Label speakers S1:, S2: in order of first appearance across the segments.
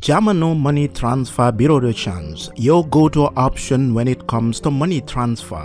S1: Jamano Money Transfer Bureau de Change, your go-to option when it comes to money transfer.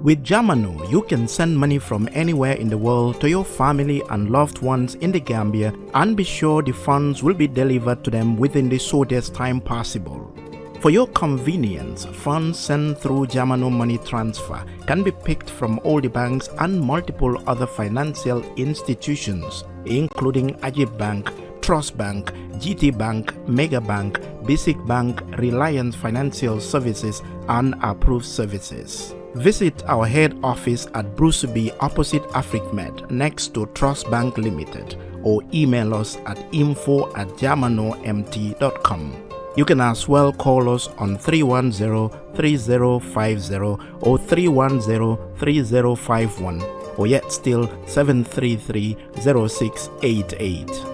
S1: With Jamano, you can send money from anywhere in the world to your family and loved ones in the Gambia and be sure the funds will be delivered to them within the shortest time possible. For your convenience, funds sent through Jamano Money Transfer can be picked from all the banks and multiple other financial institutions, including Ajib Bank, Trust Bank, GT Bank, Mega Bank, Basic Bank, Reliance Financial Services, and Approved Services. Visit our head office at Bruceby opposite AfricMed next to Trust Bank Limited or email us at info@jamanomt.com. You can as well call us on 310-3050 or 310-3051 or yet still 733-0688.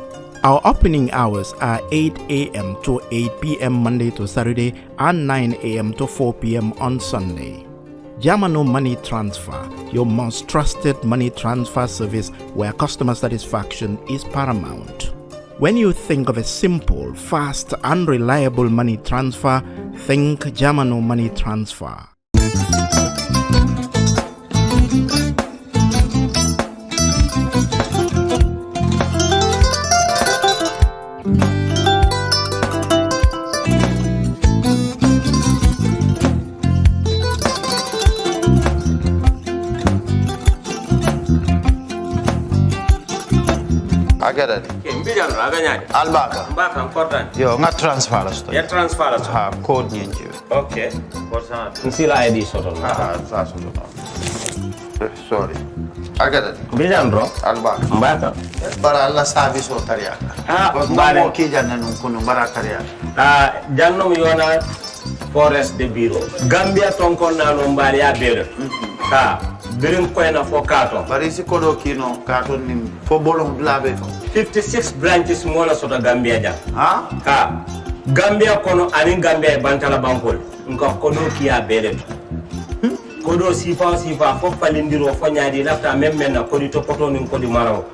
S1: Our opening hours are 8 a.m. to 8 p.m. Monday to Saturday and 9 a.m. to 4 p.m. on Sunday. Jamano Money Transfer, your most trusted money transfer service where customer satisfaction is paramount. When you think of a simple, fast, and reliable money transfer, think Jamano Money Transfer.
S2: Agadadi.
S3: Mbijan raganyadi.
S2: Albaka.
S3: Mbaka important.
S2: Yo, nga transfer la sto.
S3: Ya transfer la sto.
S2: Ha, code nyenji.
S3: Okay. Korsa. Nsila ID soto.
S2: Ah, sa soto. Sorry. Agadadi.
S3: Mbijan bro.
S2: Albaka.
S3: Mbaka.
S2: Bara Allah service o tariya.
S3: Ah,
S2: mbare mo ki janna nun kunu bara tariya.
S3: Ah, janno mi yona forest de bureau. Gambia tonkon na no mbari ya bere. Ha. Birim koyna fo kato.
S2: Bari si kodo kino kato ni fo bolong blabe to.
S3: 56 branches mola sota Gambia jam.
S2: Ha?
S3: Ha. Gambia kono ani Gambia bantala bankol. Nka kono kiya bere to. Kodo sifa fo palindiro fo nyaadi lafta memmen na kodi to poto nin kodi maraw.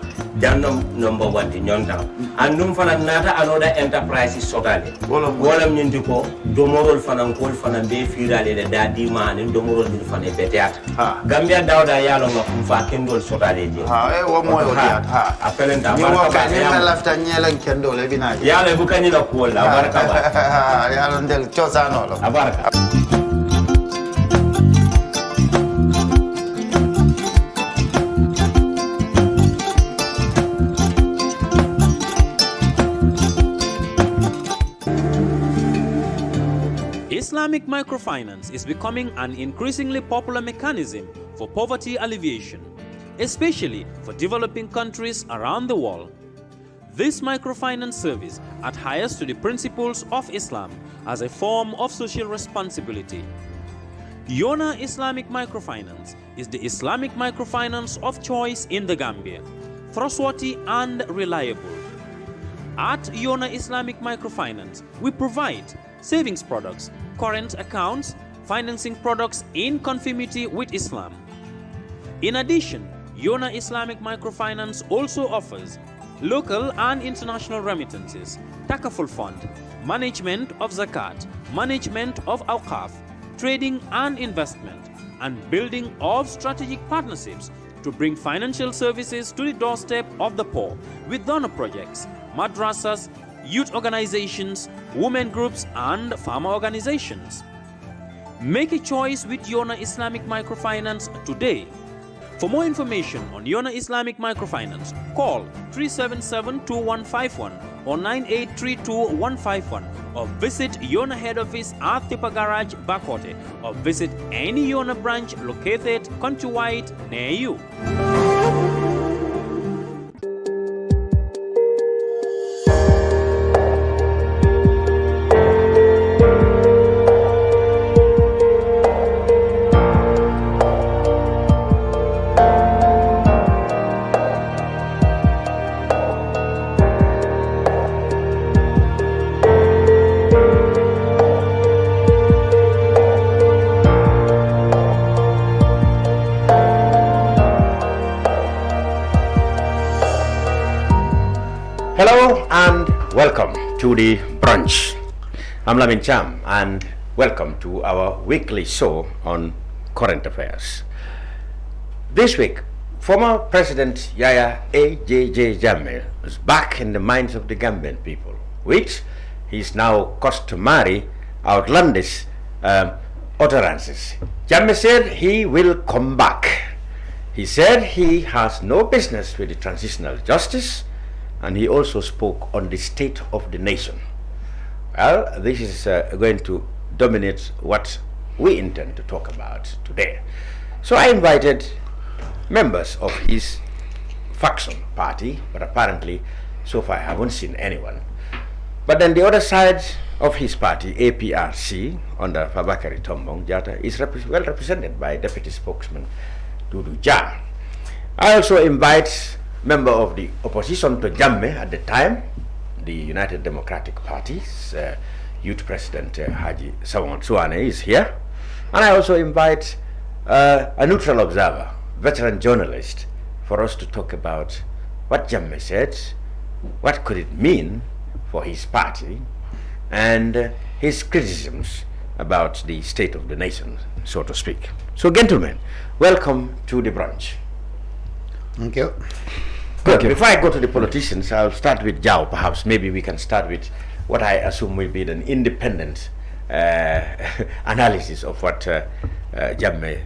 S3: Jannom number 1 di nyonta. Andum fana nata anoda enterprise sotale. Wolam nyindi ko domorol fana kol fana be firale de dadi mani domorol din fana be teat. Gambia dawda yalo ngam fa kendol sotale je.
S2: Ha e wo moyo diat ha.
S3: Apelenta
S2: baraka ni lafta nyelen kendol e binaji.
S3: Yalo bukani la ko la baraka ba.
S2: Yalo ndel chosano lo.
S3: Abaraka.
S4: Islamic microfinance is becoming an increasingly popular mechanism for poverty alleviation, especially for developing countries around the world. This microfinance service adheres to the principles of Islam as a form of social responsibility. Yona Islamic Microfinance is the Islamic microfinance of choice in the Gambia, trustworthy and reliable. At Yona Islamic Microfinance, we provide savings products, current accounts, financing products in conformity with Islam. In addition, Yona Islamic Microfinance also offers local and international remittances, takaful fund, management of zakat, management of awqaf, trading and investment, and building of strategic partnerships to bring financial services to the doorstep of the poor with donor projects, madrasas, youth organizations, women groups, and farmer organizations. Make a choice with Yona Islamic Microfinance today. For more information on Yona Islamic Microfinance, call 377-2151 or 9832-151 or visit Yona head office at Tipa Garage, Bakote, or visit any Yona branch located countrywide near you.
S5: Hello and welcome to the brunch. I'm Lamin Cham and welcome to our weekly show on current affairs. This week, former President Yaya Jammeh is back in the minds of the Gambian people, which is now customary outlandish utterances. Jammeh said he will come back. He said he has no business with the transitional justice, and he also spoke on the state of the nation. Well, this is going to dominate what we intend to talk about today. So I invited members of his faction party, but apparently so far I haven't seen anyone. But then the other side of his party, APRC, under Fabakary Tombong Jatta, is well represented by Deputy Spokesman Dodou Jah. I also invite member of the opposition to Jammeh at the time, the United Democratic Party's youth president Haji Suwaneh is here. And I also invite a neutral observer, veteran journalist, for us to talk about what Jammeh said, what could it mean for his party, and his criticisms about the state of the nation, so to speak. So gentlemen, welcome to the brunch.
S2: Thank you.
S5: Good. Before I go to the politicians, I'll start with Jawo. Perhaps maybe we can start with what I assume will be an independent analysis of what Jammeh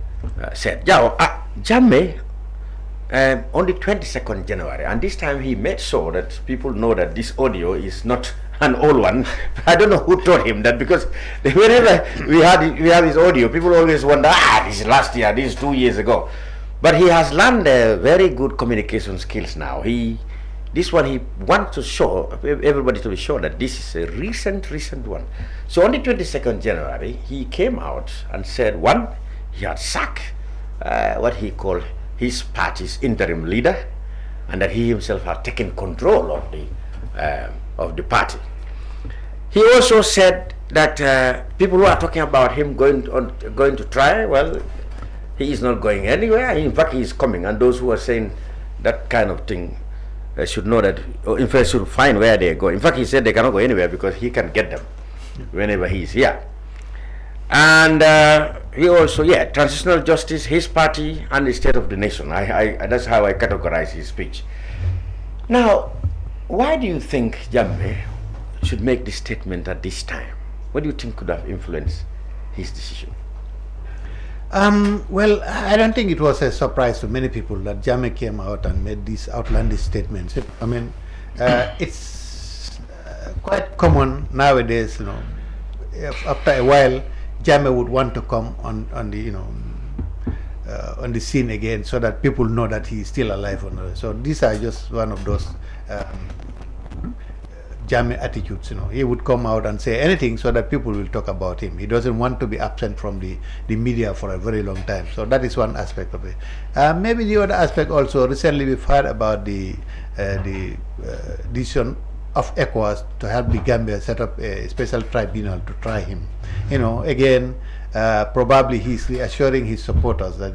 S5: said. Jawo, Jammeh, on the 22nd January, and this time he made sure that people know that this audio is not an old one. I don't know who taught him that, because whenever we have his audio, people always wonder, this is last year, this is 2 years ago. But he has learned very good communication skills now. This one he wants to show everybody to be sure that this is a recent one. So on the 22nd January, he came out and said, one, he had sacked what he called his party's interim leader, and that he himself had taken control of the party. He also said that people who are talking about him going to try, well, he is not going anywhere. In fact, he is coming, and those who are saying that kind of thing should know that, or in fact, should find where they are going. In fact, he said they cannot go anywhere because he can get them whenever he is here. And he also, transitional justice, his party, and the state of the nation. That's how I categorize his speech. Now, why do you think Jammeh should make this statement at this time? What do you think could have influenced his decision?
S2: Well, I don't think it was a surprise to many people that Jammeh came out and made these outlandish statements. I mean, it's quite common nowadays, after a while, Jammeh would want to come on the scene again, so that people know that he is still alive. So these are just one of those Jammeh attitudes. He would come out and say anything so that people will talk about him. He doesn't want to be absent from the media for a very long time. So that is one aspect of it. Maybe the other aspect also, recently we've heard about the decision of ECOWAS to help the Gambia set up a special tribunal to try him. Again, probably he's reassuring his supporters that,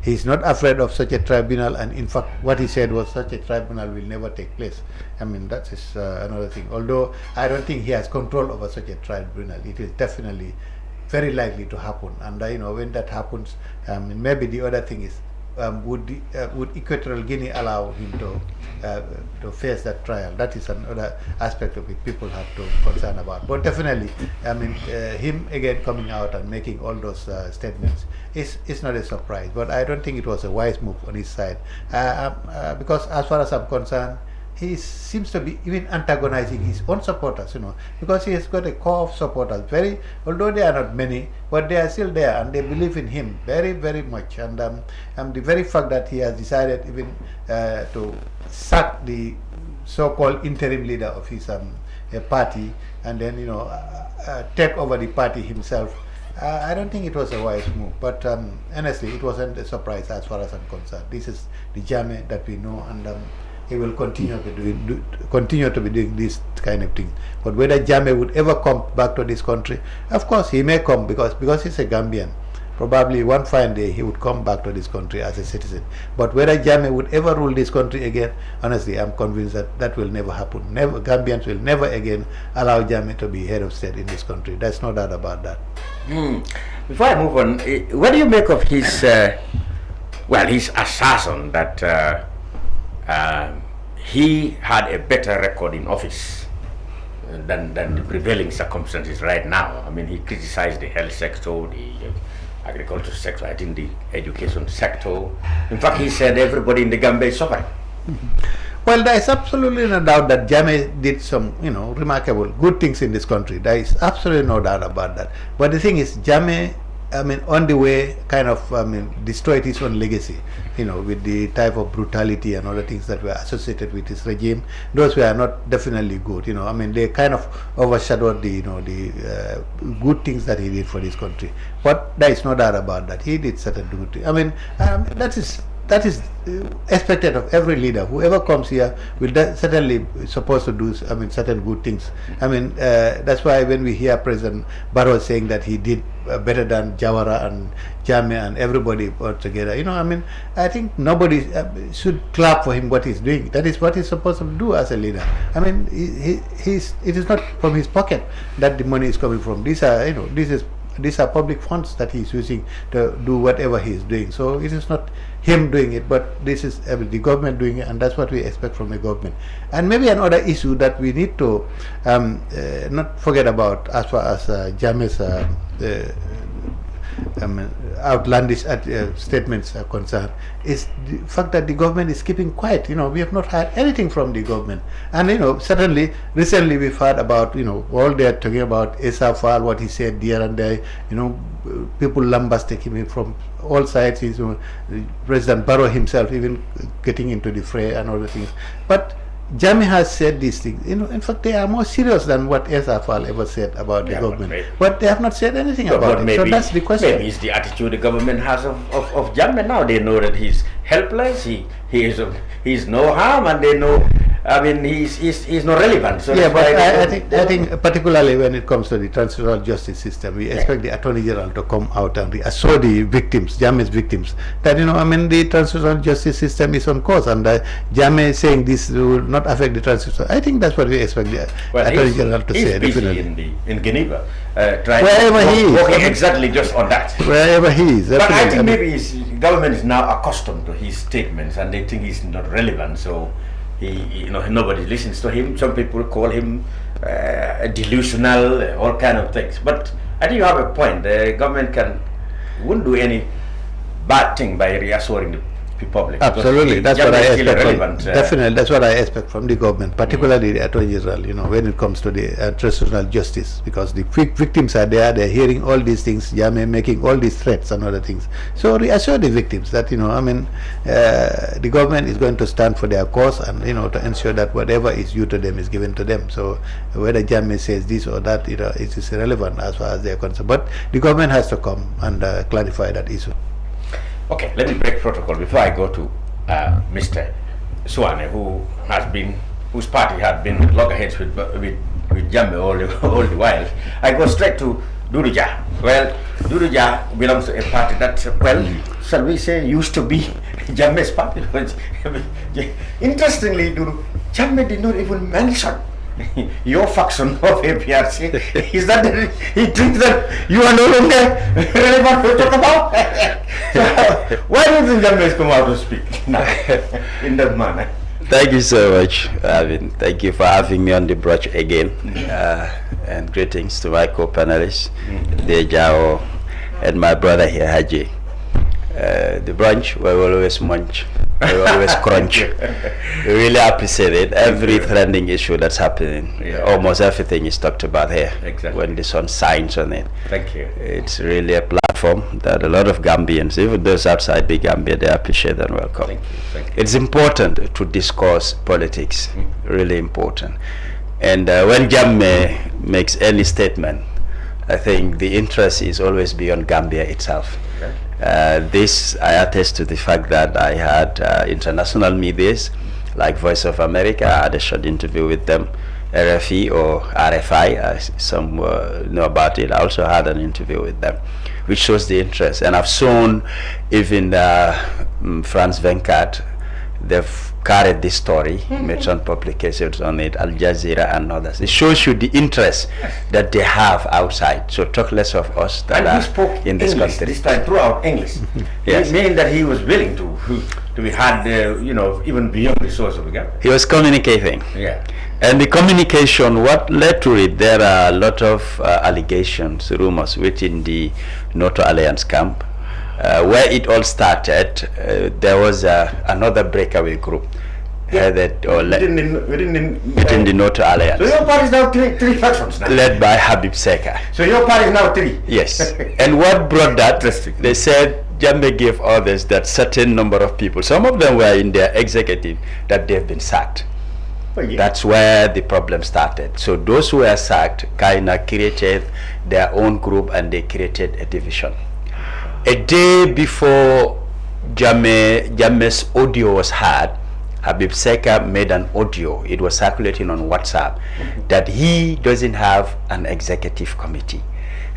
S2: he's not afraid of such a tribunal, and in fact what he said was such a tribunal will never take place. That is another thing. Although I don't think he has control over such a tribunal, it is definitely very likely to happen. And when that happens, maybe the other thing is, would Equatorial Guinea allow him to face that trial? That is another aspect of it people have to concern about. But definitely, him again coming out and making all those statements is not a surprise. But I don't think it was a wise move on his side, because as far as I'm concerned, he seems to be even antagonizing his own supporters, because he has got a core of supporters, although they are not many, but they are still there and they believe in him very, very much. And the very fact that he has decided even to sack the so-called interim leader of his party, and then take over the party himself, I don't think it was a wise move. But honestly, it wasn't a surprise as far as I'm concerned. This is the Jammeh that we know, and he will continue to be doing this kind of thing. But whether Jammeh would ever come back to this country, of course he may come because he's a Gambian. probably one fine day he would come back to this country as a citizen. But whether Jammeh would ever rule this country again, honestly, I'm convinced that that will never happen. Never, Gambians will never again allow Jammeh to be head of state in this country. There's no doubt about that.
S5: Before I move on, what do you make of his, his assassin that he had a better record in office than the prevailing circumstances right now? I mean, he criticized the health sector, the agriculture sector, I think the education sector. In fact, he said everybody in the Gambia is suffering.
S2: Well, there is absolutely no doubt that Jammeh did some, remarkable good things in this country. There is absolutely no doubt about that. But the thing is, Jammeh, on the way, kind of, destroyed his own legacy, with the type of brutality and other things that were associated with his regime. Those were not definitely good, they kind of overshadowed the, good things that he did for this country. But there is no doubt about that. He did certain good things. That is expected of every leader. Whoever comes here will certainly supposed to do certain good things. That's why when we hear President Barrow saying that he did better than Jawara and Jammeh and everybody altogether, I think nobody should clap for him what he's doing. That is what he's supposed to do as a leader. It is not from his pocket that the money is coming from. These are public funds that he's using to do whatever he's doing. So it is not him doing it, but this is the government doing it, and that's what we expect from the government. And maybe another issue that we need to not forget about as far as Jammeh's outlandish statements are concerned is the fact that the government is keeping quiet. We have not heard anything from the government, and certainly recently we've heard about all they're talking about Esafal, what he said here and there. People lambasting him from all sides. President Barrow himself even getting into the fray and other things. But Jammeh has said these things. In fact, they are more serious than what Esafal ever said about the government. But they have not said anything about it. So that's the question.
S5: Maybe it's the attitude the government has of Jammeh now. They know that he's helpless. He is no harm, and they know. He's not relevant. So
S2: yeah, but I think particularly when it comes to the transitional justice system, we expect the Attorney General to come out and reassure the victims, Jammeh's victims, that the transitional justice system is on course, and Jammeh saying this will not affect the transitional. I think that's what we expect the Attorney General to say.
S5: He's busy in Geneva,
S2: working
S5: exactly just on that.
S2: Wherever he is.
S5: But I think maybe his government is now accustomed to his statements, and they think he's not relevant. So. Nobody listens to him. Some people call him delusional, all kind of things. But I think you have a point. The government wouldn't do any bad thing by reassuring the public.
S2: Absolutely, that's what I expect. Definitely, that's what I expect from the government, particularly the Attorney General. When it comes to the transitional justice, because the victims are there, they're hearing all these things. Jammeh making all these threats and other things. So reassure the victims that the government is going to stand for their cause, and to ensure that whatever is due to them is given to them. So whether Jammeh says this or that, it is irrelevant as far as they are concerned. But the government has to come and clarify that issue.
S5: Okay, let me break protocol before I go to Mr. Suwaneh, whose party had been loggerheads with Jammeh all the while. I go straight to Dodou Jah. Well, Dodou Jah belongs to a party that, shall we say, used to be Jammeh's party. Interestingly, Jammeh did not even mention your faction of APRC. Is that he thinks that you are no longer relevant to talk about? So, why don't the Jammeh come out to speak now in that manner?
S6: Thank you so much, thank you for having me on the brunch again, and greetings to my co-panelists, Yaya Jawo, and my brother here, Haji. The brunch, we always munch, we always crunch. We really appreciate it. Every trending issue that's happening, almost everything is talked about here.
S5: Exactly.
S6: When the sun shines on it.
S5: Thank you.
S6: It's really a platform that a lot of Gambians, even those outside the Gambia, they appreciate and welcome.
S5: Thank you. Thank you.
S6: It's important to discuss politics, really important. And when Jammeh makes any statement, I think the interest is always beyond Gambia itself.
S5: Okay.
S6: This, I attest to the fact that I had international medias like Voice of America. I had a short interview with them, RFE or RFI, as some know about it. I also had an interview with them. which shows the interest. And I've shown even Franz Venkat, they've carried this story, made some publications on it, Al Jazeera and others. It shows you the interest that they have outside. So talk less of us that
S5: and he spoke
S6: in this
S5: English
S6: country.
S5: this time throughout English.
S6: Yes.
S5: Meaning that he was willing to be had, even beyond the source of the government.
S6: He was communicating.
S5: Yeah.
S6: And the communication, what led to it, there are a lot of allegations, rumors within the NATO Alliance camp. Where it all started, there was another breakaway group headed or led within the NATO Alliance.
S5: So your party is now three factions now.
S6: Led by Habib Seka.
S5: So your party is now 3.
S6: Yes. And what brought that? They said Jammeh gave orders that certain number of people, some of them were in their executive, that they've been sacked.
S5: Oh, yeah.
S6: That's where the problem started. So those who were sacked kind of created their own group and they created a division. A day before Jammeh's audio was heard, Habib Seka made an audio. It was circulating on WhatsApp that he doesn't have an executive committee,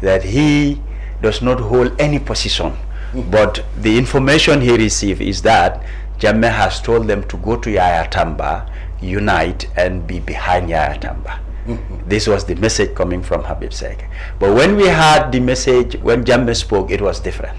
S6: that he does not hold any position. But the information he received is that Jammeh has told them to go to Yaya Tamba, unite, and be behind Yaya Tamba. This was the message coming from Habib Seka. But when we heard the message, when Jammeh spoke, it was different.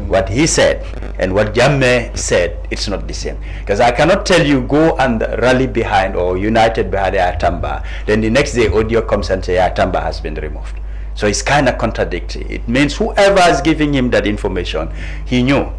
S6: What he said and what Jammeh said, it's not the same. Because I cannot tell you go and rally behind or united behind Yaya Tamba, then the next day audio comes and say Yaya Tamba has been removed. So it's kind of contradictory. It means whoever is giving him that information, he knew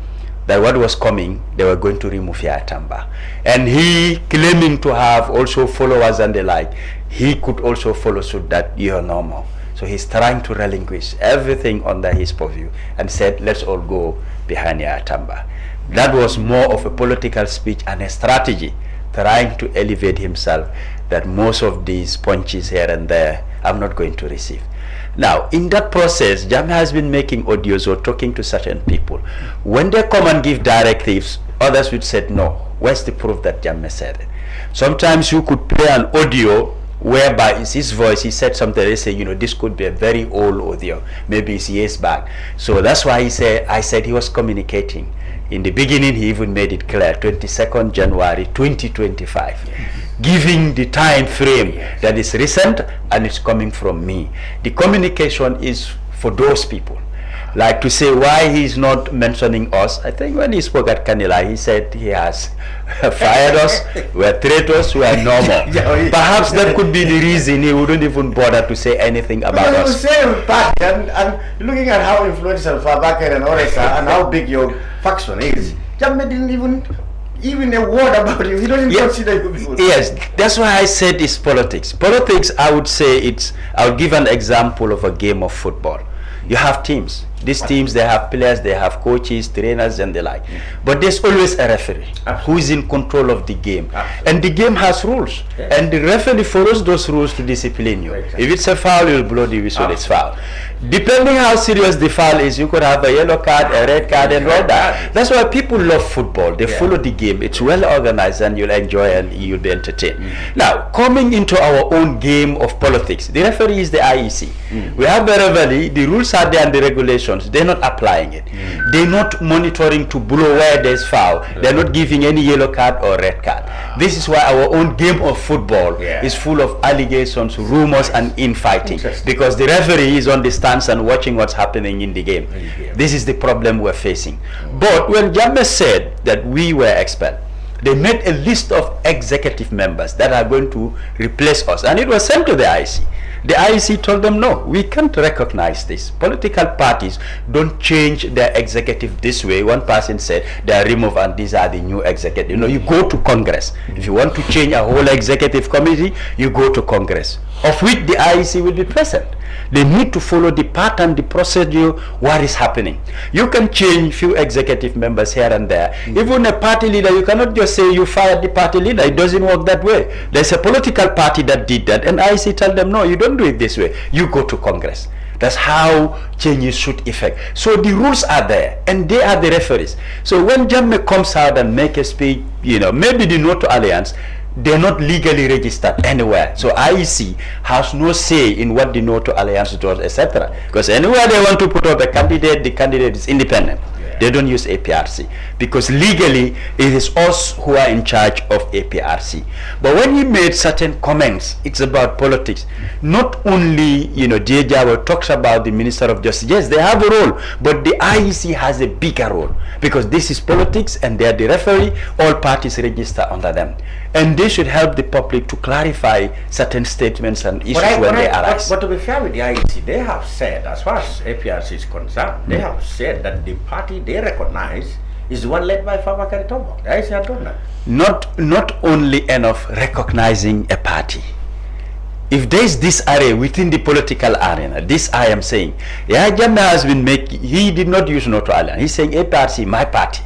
S6: that what was coming, they were going to remove Yaya Tamba. And he claiming to have also followers and the like, he could also follow suit that you're normal. So he's trying to relinquish everything under his purview and said, let's all go behind Yaya Tamba. That was more of a political speech and a strategy, trying to elevate himself, that most of these punches here and there, I'm not going to receive. Now, in that process, Jammeh has been making audios or talking to certain people. When they come and give directives, others would say, no, where's the proof that Jammeh said it? Sometimes you could play an audio whereby it's his voice, he said something, they say, this could be a very old audio, maybe it's years back. So that's why I said he was communicating. In the beginning, he even made it clear, 22nd January 2025. Giving the time frame that is recent and it's coming from me. The communication is for those people. Like to say why he's not mentioning us. I think when he spoke at Kanila, he said he has fired us, we're traitors, we're normal. Perhaps that could be the reason he wouldn't even bother to say anything about us.
S5: Same party, and looking at how influential Fabakar and Oresa and how big your faction is, Jammeh didn't even a word about you. He doesn't consider you before.
S6: Yes, that's why I said it's politics. Politics, I would say I'll give an example of a game of football. You have teams. These teams, they have players, they have coaches, trainers, and the like. But there's always a referee who is in control of the game. And the game has rules. And the referee follows those rules to discipline you. If it's a foul, you'll blow the whistle, it's foul. Depending how serious the foul is, you could have a yellow card, a red card, and all that. That's why people love football. They follow the game. It's well organized, and you'll enjoy and you'll be entertained. Now, coming into our own game of politics, the referee is the IEC. We have the referee, the rules are there and the regulations. They're not applying it. They're not monitoring to blow where there's foul. They're not giving any yellow card or red card. This is why our own game of football is full of allegations, rumors, and infighting. Because the referee is on the stands and watching what's happening in the game. This is the problem we're facing. But when Jammeh said that we were expelled, they made a list of executive members that are going to replace us, and it was sent to the IEC. The IEC told them, no, we can't recognize this. Political parties don't change their executive this way. One person said they are removed and these are the new executive. You go to Congress. If you want to change a whole executive committee, you go to Congress, of which the IEC will be present. They need to follow the pattern, the procedure, what is happening. You can change few executive members here and there. Even a party leader, you cannot just say you fired the party leader. It doesn't work that way. There's a political party that did that, and IEC tell them, no, you don't do it this way. You go to Congress. That's how changes should effect. So the rules are there, and they are the referees. So when Jammeh comes out and make a speech, maybe the NATO Alliance, they're not legally registered anywhere. So IEC has no say in what the NATO Alliance does, etc. Because anywhere they want to put up a candidate, the candidate is independent. They don't use APRC because legally it is us who are in charge of APRC. But when he made certain comments, it's about politics. Not only, Yaya Jammeh talks about the Minister of Justice. Yes, they have a role, but the IEC has a bigger role because this is politics and they are the referee. All parties register under them, and they should help the public to clarify certain statements and issues when they arise.
S5: But to be fair with the IEC, they have said, as far as APRC is concerned, they have said that the party they recognize is the one led by Fabakary Tombong. The IEC had done that.
S6: Not only enough recognizing a party. If there is disarray within the political arena, this I am saying, Yaya Jammeh has been making, he did not use NATO Alliance. He's saying APRC, my party.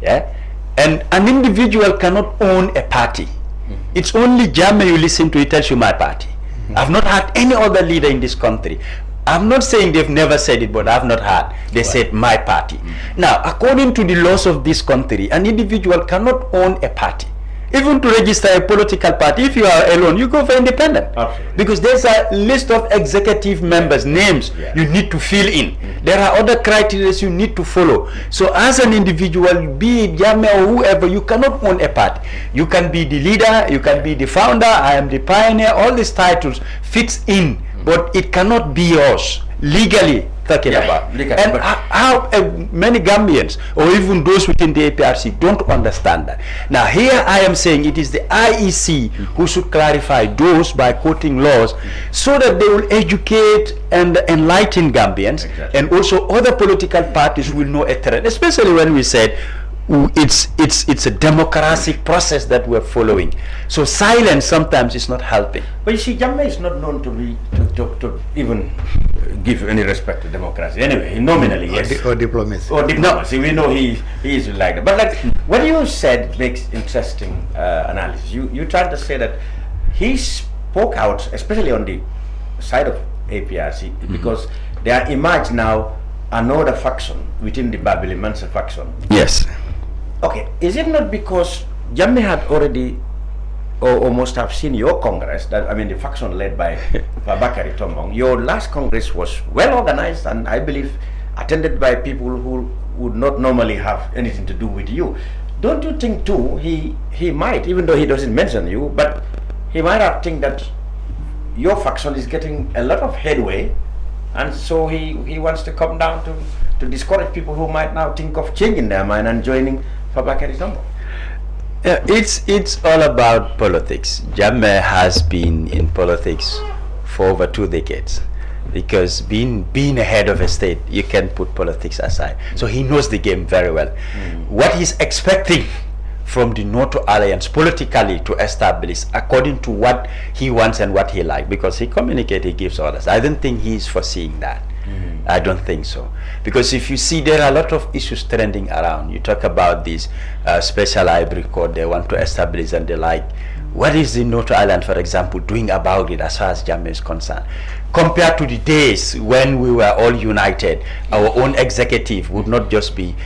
S6: Yeah? And an individual cannot own a party. It's only Jammeh you listen to, he tells you my party. I've not had any other leader in this country. I'm not saying they've never said it, but I've not heard. They said my party. Now, according to the laws of this country, an individual cannot own a party. Even to register a political party, if you are alone, you go for independent.
S5: Absolutely.
S6: Because there's a list of executive members, names you need to fill in. There are other criteria you need to follow. So as an individual, be it Jammeh or whoever, you cannot own a party. You can be the leader, you can be the founder, I am the pioneer, all these titles fits in, but it cannot be yours legally. Talking about and how many Gambians or even those within the APRC don't understand that. Now here I am saying it is the IEC who should clarify those by quoting laws so that they will educate and enlighten Gambians, and also other political parties will know a threat, especially when we said it's a democratic process that we're following. So silence sometimes is not helping.
S5: But you see, Jammeh is not known to be to even give any respect to democracy. Anyway, nominally, yes.
S2: Or diplomacy.
S5: Or diplomacy. We know he is like that. But like what you said makes interesting analysis. You tried to say that he spoke out, especially on the side of APRC, because there emerged now another faction within the Babili Mansa faction.
S6: Yes.
S5: Okay, is it not because Jammeh had already or must have seen your Congress, that I mean the faction led by Fabakary Tombong, your last Congress was well organized and I believe attended by people who would not normally have anything to do with you. Don't you think too he might, even though he doesn't mention you, but he might have think that your faction is getting a lot of headway, and so he wants to come down to discourage people who might now think of changing their mind and joining Fabakary Tombong?
S6: Yeah, it's all about politics. Jammeh has been in politics for over 2 decades, because being a head of a state, you can put politics aside. So he knows the game very well. What he's expecting from the NATO Alliance politically to establish according to what he wants and what he likes, because he communicates, he gives orders. I don't think he's foreseeing that. I don't think so, because if you see, there are a lot of issues trending around. You talk about this special hybrid code they want to establish and the like. What is the NATO Island, for example, doing about it as far as Jammeh is concerned? Compared to the days when we were all united, our own executive would not just be,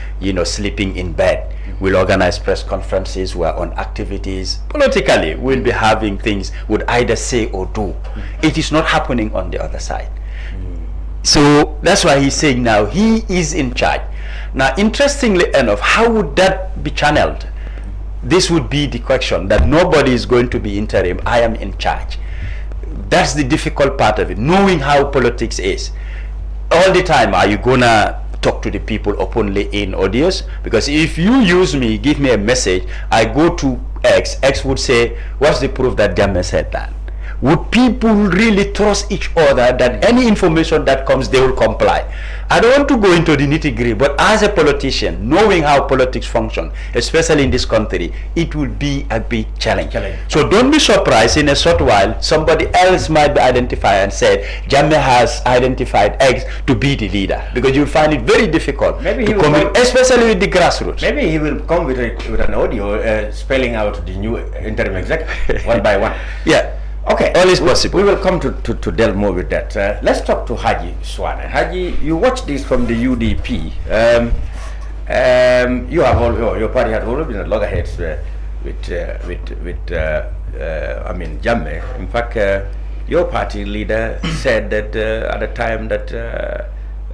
S6: sleeping in bed. We'll organize press conferences, we're on activities. Politically, we'll be having things would either say or do. It is not happening on the other side. So that's why he's saying now he is in charge. Now, interestingly enough, how would that be channeled? This would be the question, that nobody is going to be interim, I am in charge. That's the difficult part of it, knowing how politics is. All the time, are you gonna talk to the people openly in audios? Because if you use me, give me a message, I go to X would say, what's the proof that Jammeh said that? Would people really trust each other that any information that comes, they will comply? I don't want to go into the nitty-gritty, but as a politician, knowing how politics function, especially in this country, it will be a big challenge. So don't be surprised, in a short while, somebody else might be identified and said, Jammeh has identified X to be the leader, because you'll find it very difficult
S5: maybe
S6: to come, especially with the grassroots.
S5: Maybe he will come with an audio spelling out the new interim executive one by one.
S6: Yeah.
S5: Okay,
S6: all is possible.
S5: We will come to delve more with that. Let's talk to Haji Suwaneh. Haji, you watched this from the UDP. You have your party had already been at loggerheads Jammeh. In fact, your party leader said that at the time that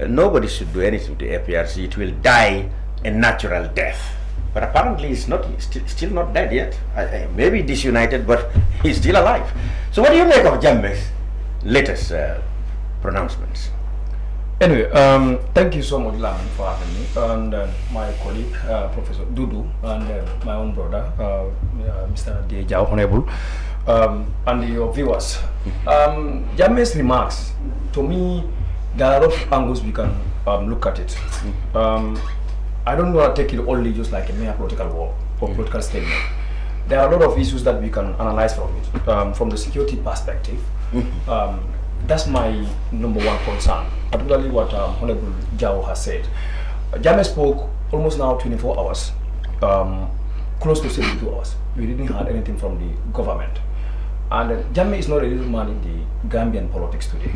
S5: nobody should do anything to APRC. It will die a natural death. But apparently, he's not still not dead yet. Maybe disunited, but he's still alive. So, what do you make of Jammeh's latest pronouncements?
S7: Anyway, thank you so much, Lamin, for having me, and my colleague, Professor Dodou, and my own brother, Mr. Yaya Jawo, Honorable, and your viewers. Jammeh's remarks, to me, there are a lot of angles we can look at it. I don't want to take it only just like a mere political war or political statement. There are a lot of issues that we can analyze from it. From the security perspective, that's my number one concern, particularly what Honorable Jawo has said. Jammeh spoke almost now 24 hours, close to 72 hours. We didn't hear anything from the government. And Jammeh is not a little man in the Gambian politics today.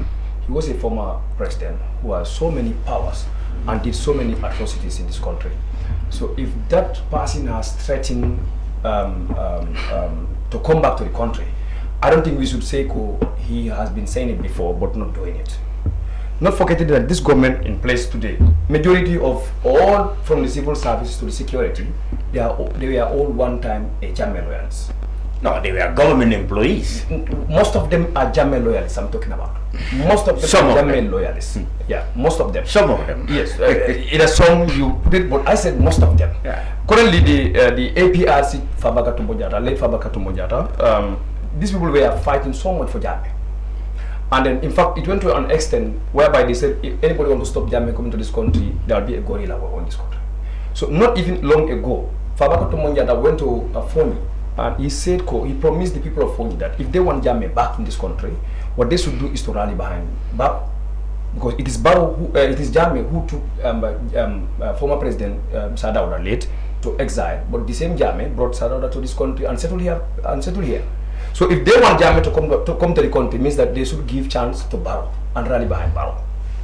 S7: He was a former president who has so many powers and did so many atrocities in this country. So if that person has threatened to come back to the country, I don't think we should say he has been saying it before but not doing it. Not forgetting that this government in place today, majority of all from the civil service to the security, they were all one-time Jammeh loyalists.
S5: No, they were government employees.
S7: Most of them are Jammeh loyalists I'm talking about. Most of them are Jammeh loyalists. Yeah, most of them.
S5: Some of them.
S7: Yes, it is some you put it, but I said most of them.
S5: Yeah.
S7: Currently, the APRC Fabakary Tombong, late Fabakary Tombong, these people were fighting so much for Jammeh. And then, in fact, it went to an extent whereby they said, if anybody wants to stop Jammeh coming to this country, there will be a guerrilla war in this country. So, not even long ago, Fabakary Tombong went to Foni, and he said, he promised the people of Foni that if they want Jammeh back in this country, what they should do is to rally behind Barrow. Because it is Jammeh who took former President Sadauda late to exile, but the same Jammeh brought Sadauda to this country and settled here. So if they want Jammeh to come to the country, means that they should give chance to Barrow and rally behind Barrow.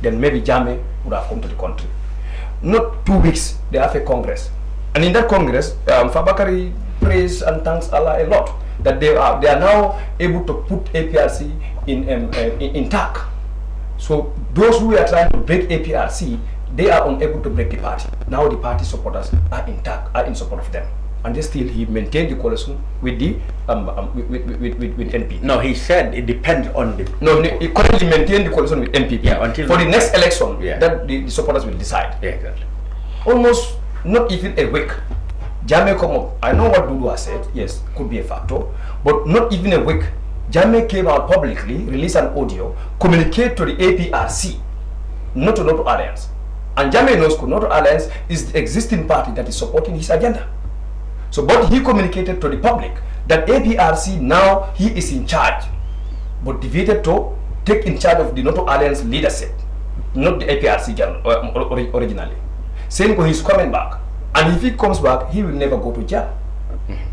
S7: Then maybe Jammeh would have come to the country. Not 2 weeks, they have a Congress. And in that Congress, Fabakary praised and thanks Allah a lot that they are now able to put APRC intact. So those who are trying to break APRC, they are unable to break the party. Now the party supporters are intact, are in support of them. And he maintained the coalition with the with NP.
S5: No, he said it depends on the.
S7: No, he currently maintained the coalition with NPP.
S5: Yeah, until
S7: for the next election,
S5: yeah,
S7: that the supporters will decide.
S5: Yeah, exactly.
S7: Almost not even a week. Jammeh come up. I know what Dodou has said. Yes, could be a factor, but not even a week. Jammeh came out publicly, released an audio, communicate to the APRC, not to Noto Alliance. And Jammeh knows Noto Alliance is the existing party that is supporting his agenda. So, but he communicated to the public that APRC now he is in charge, but deviated to take in charge of the Noto Alliance leadership, not the APRC originally. Saying he's coming back, and if he comes back, he will never go to jail.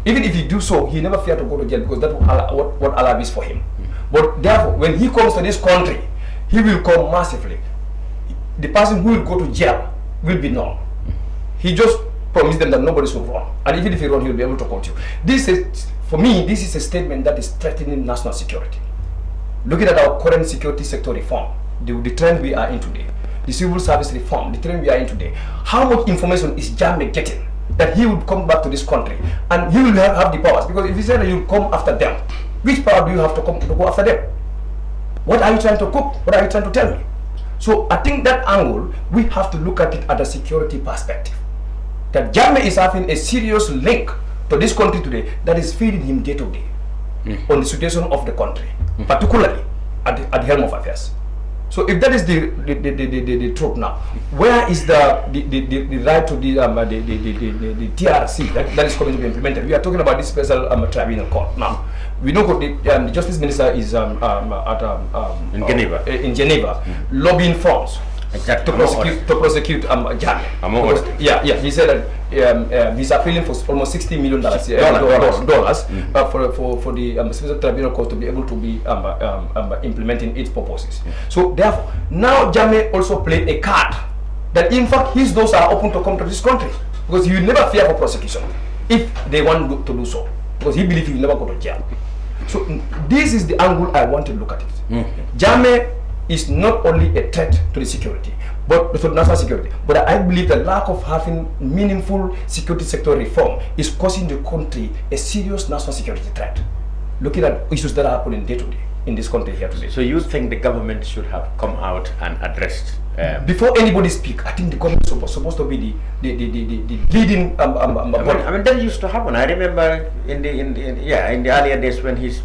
S7: Even if he do so, he never fear to go to jail because that's what Allah is for him. But therefore, when he comes to this country, he will come massively. The person who will go to jail will be known. He just promised them that nobody should run, and even if he runs, he will be able to continue. This is, for me, this is a statement that is threatening national security. Looking at our current security sector reform, the trend we are in today, the civil service reform, the trend we are in today, how much information is Jammeh getting that he would come back to this country and he will have the powers? Because if he said that you will come after them, which power do you have to go after them? What are you trying to cook? What are you trying to tell me? So I think that angle, we have to look at it at a security perspective. That Jammeh is having a serious link to this country today that is feeding him day to day on the situation of the country, particularly at the helm of affairs. So if that is the truth now, where is the right to the TRC that is going to be implemented? We are talking about this special tribunal court now. We know the Justice Minister is in Geneva, lobbying funds to prosecute Jammeh. Yeah, he said that he's appealing for almost $60 million for the Special Tribunal Court to be able to be implementing its purposes. So therefore, now Jammeh also played a card that in fact his doors are open to come to this country because he will never fear for prosecution. if they want to do so, because he believes he will never go to jail. So this is the angle I want to look at it. Jammeh is not only a threat to the security, but to national security. But I believe the lack of having meaningful security sector reform is causing the country a serious national security threat. Looking at issues that are happening day to day in this country here today.
S5: So you think the government should have come out and addressed?
S7: Before anybody speak, I think the government is supposed to be the leading.
S5: I mean, that used to happen. I remember in the earlier days when he's,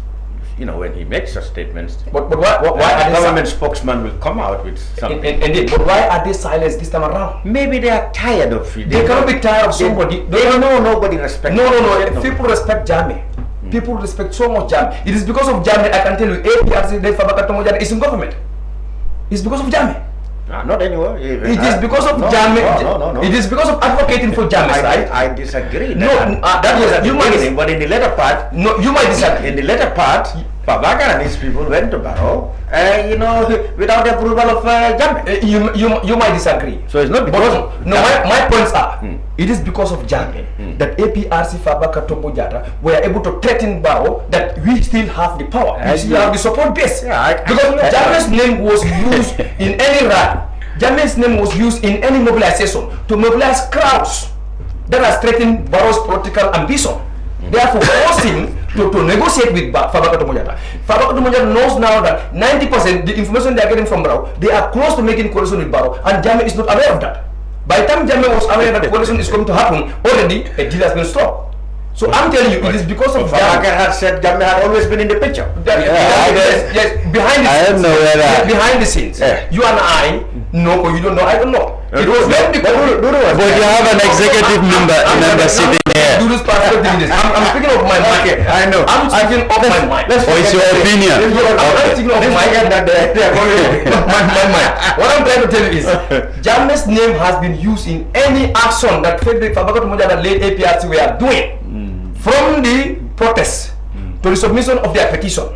S5: when he makes such statements.
S7: But why
S5: the government spokesman will come out with something?
S7: Indeed. But why are they silenced this time around?
S5: Maybe they are tired of it.
S7: They cannot be tired of somebody.
S5: They don't know nobody respects.
S7: No. People respect Jammeh. People respect so much Jammeh. It is because of Jammeh, I can tell you, APRC is in government. It's because of Jammeh.
S5: Not anymore.
S7: It is because of Jammeh.
S5: No.
S7: It is because of advocating for Jammeh, right?
S5: I disagree.
S7: That was at the beginning,
S5: but in the later part,
S7: no, you might disagree.
S5: In the later part, Fabakar and his people went to Barrow, without the approval of Jammeh.
S7: You might disagree.
S5: So it's not because
S7: my points are, it is because of Jammeh that APRC Fabakar Tombo Jatta were able to threaten Barrow that we still have the power, we still have the support base. Because Jammeh's name was used in any rally. Jammeh's name was used in any mobilization to mobilize crowds that are threatening Barrow's political ambition. Therefore, force him to negotiate with Fabakar Tombo Jatta. Fabakar Tombo Jatta knows now that 90% the information they are getting from Barrow, they are close to making coalition with Barrow, and Jammeh is not aware of that. By the time Jammeh was aware that coalition is going to happen, already a deal has been struck. So I'm telling you, it is because of
S5: Fabakar had said Jammeh had always been in the picture.
S7: Yes, behind the scenes. You and I know, or you don't know, I don't know. It was when the
S6: but you have an executive member sitting here.
S7: I'm speaking of my mind.
S5: I know.
S7: I'm speaking of my mind.
S6: It's your opinion.
S7: I'm speaking of my mind. What I'm trying to tell you is, Jammeh's name has been used in any action that Fabakar Tombo Jatta led APRC were doing. From the protest to the submission of their petition,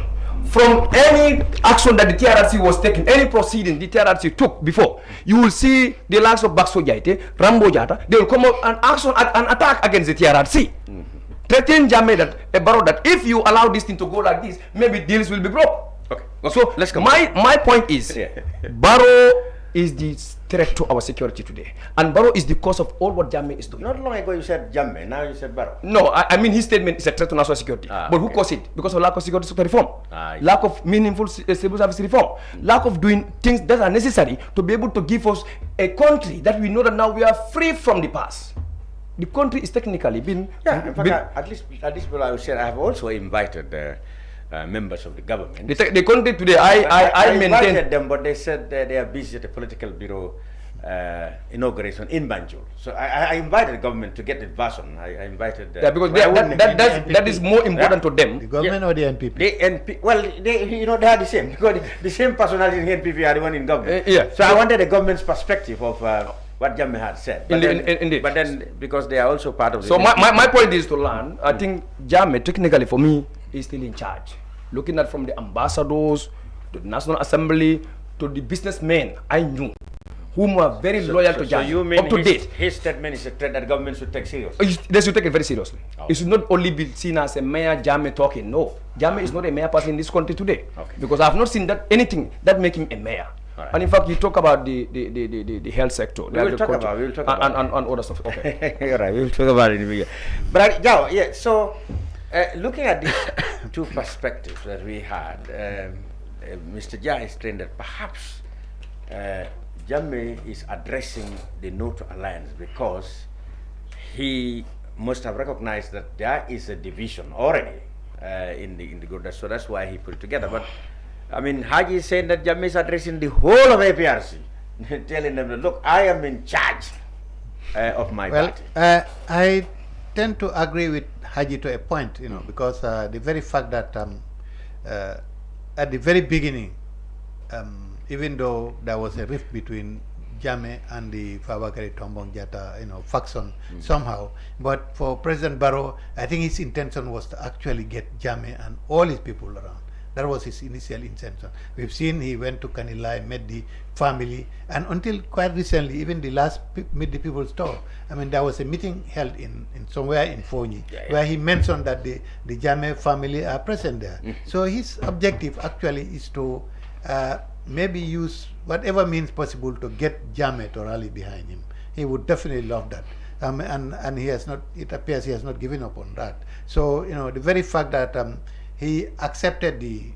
S7: from any action that the TRRC was taking, any proceeding the TRRC took before, you will see the likes of Bakso Jaite, Rambo Jatta, they will come up and an attack against the TRRC. Threatening Jammeh that Barrow that if you allow this thing to go like this, maybe deals will be broke.
S5: Okay.
S7: So
S5: let's go.
S7: My point is, Barrow is the threat to our security today, and Barrow is the cause of all what Jammeh is doing.
S5: Not long ago you said Jammeh, now you said Barrow.
S7: No, I mean his statement is a threat to national security. But who caused it? Because of lack of security sector reform, lack of meaningful civil service reform, lack of doing things that are necessary to be able to give us a country that we know that now we are free from the past. The country is technically been...
S5: Yeah, in fact, at least I would say I have also invited members of the government.
S7: The country today, I
S5: invited them, but they said they are busy at the political bureau inauguration in Banjul. So I invited the government to get the version. I invited...
S7: because that is more important to them.
S2: The government or the NPP?
S5: The NP, well, they are the same, because the same personalities in NPP are the one in government. So I wanted the government's perspective of what Jammeh had said. But then, because they are also part of the...
S7: So my point is to learn, I think Jammeh, technically for me, is still in charge. Looking at from the ambassadors, to the National Assembly, to the businessmen I knew, whom were very loyal to Jammeh,
S5: so you mean
S7: up to date.
S5: His statement is a threat that government should take seriously?
S7: They should take it very seriously. It should not only be seen as a mayor Jammeh talking. No, Jammeh is not a mayor person in this country today. Because I have not seen that anything that make him a mayor. And in fact, you talk about the health sector.
S5: We will talk about
S7: and other stuff. Okay.
S5: You're right. We will talk about it in a minute. But so looking at these two perspectives that we had, Mr. Jah explained that perhaps Jammeh is addressing the No to Alliance because he must have recognized that there is a division already in the group. So that's why he put it together. But I mean, Haji is saying that Jammeh is addressing the whole of APRC, telling them, look, I am in charge of my party.
S2: I tend to agree with Haji to a point, because the very fact that at the very beginning, even though there was a rift between Jammeh and the Fabakary Tombong Jatta, faction somehow, but for President Barrow, I think his intention was to actually get Jammeh and all his people around That was his initial intention. We've seen he went to Kanilai, met the family, and until quite recently, even the last Meet the People's Tour, I mean, there was a meeting held in somewhere in Fonyi, where he mentioned that the Jammeh family are present there. So his objective actually is to maybe use whatever means possible to get Jammeh to rally behind him. He would definitely love that. And he has not, it appears he has not given up on that. So, the very fact that he accepted the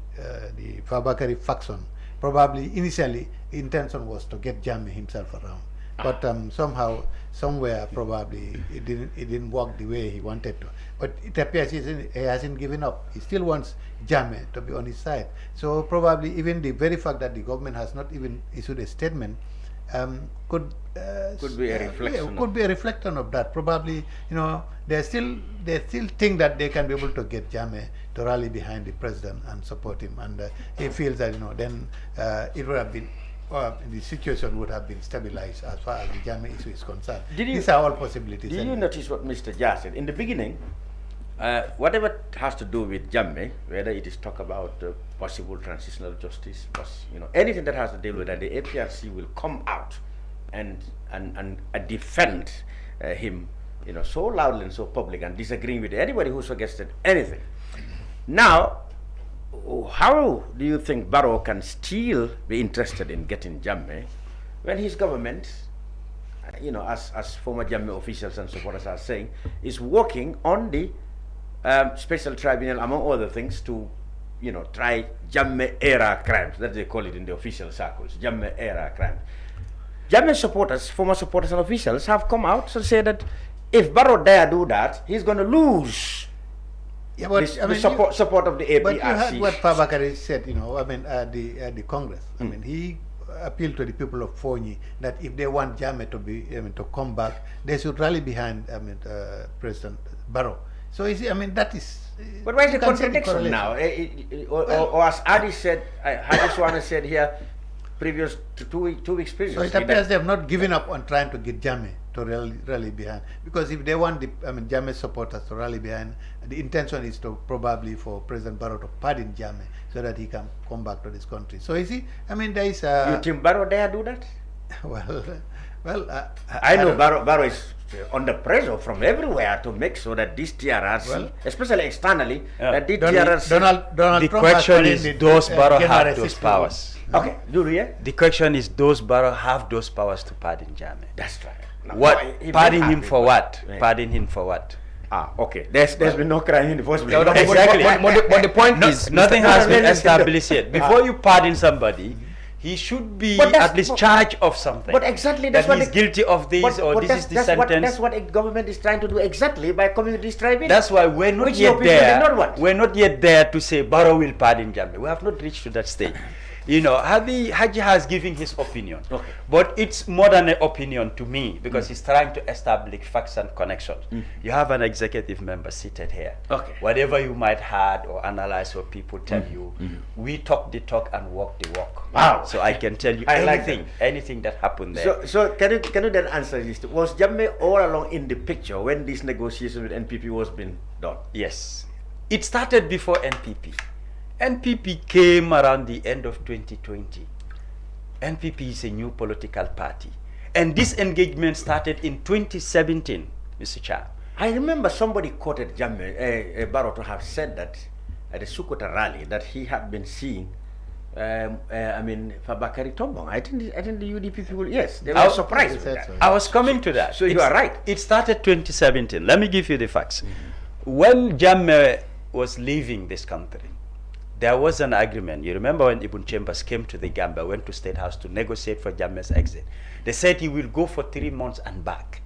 S2: Fabakary faction, probably initially intention was to get Jammeh himself around. But somehow, somewhere, probably it didn't work the way he wanted to. But it appears he hasn't given up. He still wants Jammeh to be on his side. So probably even the very fact that the government has not even issued a statement could be a reflection. Could be a reflection of that. Probably, they still think that they can be able to get Jammeh to rally behind the president and support him, and he feels that then it would have been. The situation would have been stabilized as far as the Jammeh issue is concerned. These are all possibilities.
S5: Did you notice what Mr. Jah said? In the beginning, whatever has to do with Jammeh, whether it is talk about possible transitional justice, anything that has to deal with that, the APRC will come out and defend him, so loudly and so public, and disagreeing with anybody who suggested anything. Now, how do you think Barrow can still be interested in getting Jammeh when his government, as former Jammeh officials and supporters are saying, is working on the special tribunal, among other things, to try Jammeh era crimes, that they call it in the official circles, Jammeh era crimes. Jammeh supporters, former supporters and officials have come out to say that if Barrow dare do that, he's going to lose.
S2: Yeah, but
S5: the support of the APRC.
S2: But you heard what Fabakary said, at the Congress. I mean, he appealed to the people of Fonyi that if they want Jammeh to come back, they should rally behind President Barrow. So you see, that is.
S5: But why is the contradiction now? Or as Haji Suwaneh said here, previous to 2 weeks previous.
S2: So it appears they have not given up on trying to get Jammeh to rally behind, because if they want the Jammeh supporters to rally behind, the intention is to probably for President Barrow to pardon Jammeh so that he can come back to this country. So you see, there is
S5: you think Barrow dare do that?
S2: I
S5: know Barrow is under pressure from everywhere to make sure that this TRRC, especially externally, that this TRRC.
S6: Donald the Trump question is, does Barrow have those powers?
S5: Okay,
S6: the question is, does Barrow have those powers to pardon Jammeh?
S5: That's right.
S6: Pardon him for what? Pardon him for what?
S5: Okay. There's been no crime in the first place.
S6: Exactly.
S7: But the point is,
S6: nothing has been established yet. Before you pardon somebody, he should be at least charged of something.
S5: But exactly that's what
S6: he's guilty of this, or this is the sentence.
S5: That's what a government is trying to do exactly by coming to this tribunal.
S6: That's why we're not yet there. We're not yet there to say Barrow will pardon Jammeh. We have not reached to that stage. Haji has given his opinion, but it's more than an opinion to me, because he's trying to establish facts and connections. You have an executive member seated here. Whatever you might have or analyze or people tell you, we talk the talk and walk the walk.
S5: Wow!
S6: So I can tell you anything that happened there.
S5: So can you then answer this? Was Jammeh all along in the picture when this negotiation with NPP was being done?
S6: Yes, it started before NPP. NPP came around the end of 2020. NPP is a new political party. And this engagement started in 2017, Mr. Cham.
S5: I remember somebody quoted Jammeh, Barrow to have said that at the Sukuta rally that he had been seeing, Fabakary Tombong. I think the UDP people, yes, they were surprised with that.
S6: I was coming to that.
S5: So you are right.
S6: It started 2017. Let me give you the facts. When Jammeh was leaving this country, there was an agreement. You remember when Ibn Chambers came to the Gambia, went to State House to negotiate for Jammeh's exit. They said he will go for 3 months and back.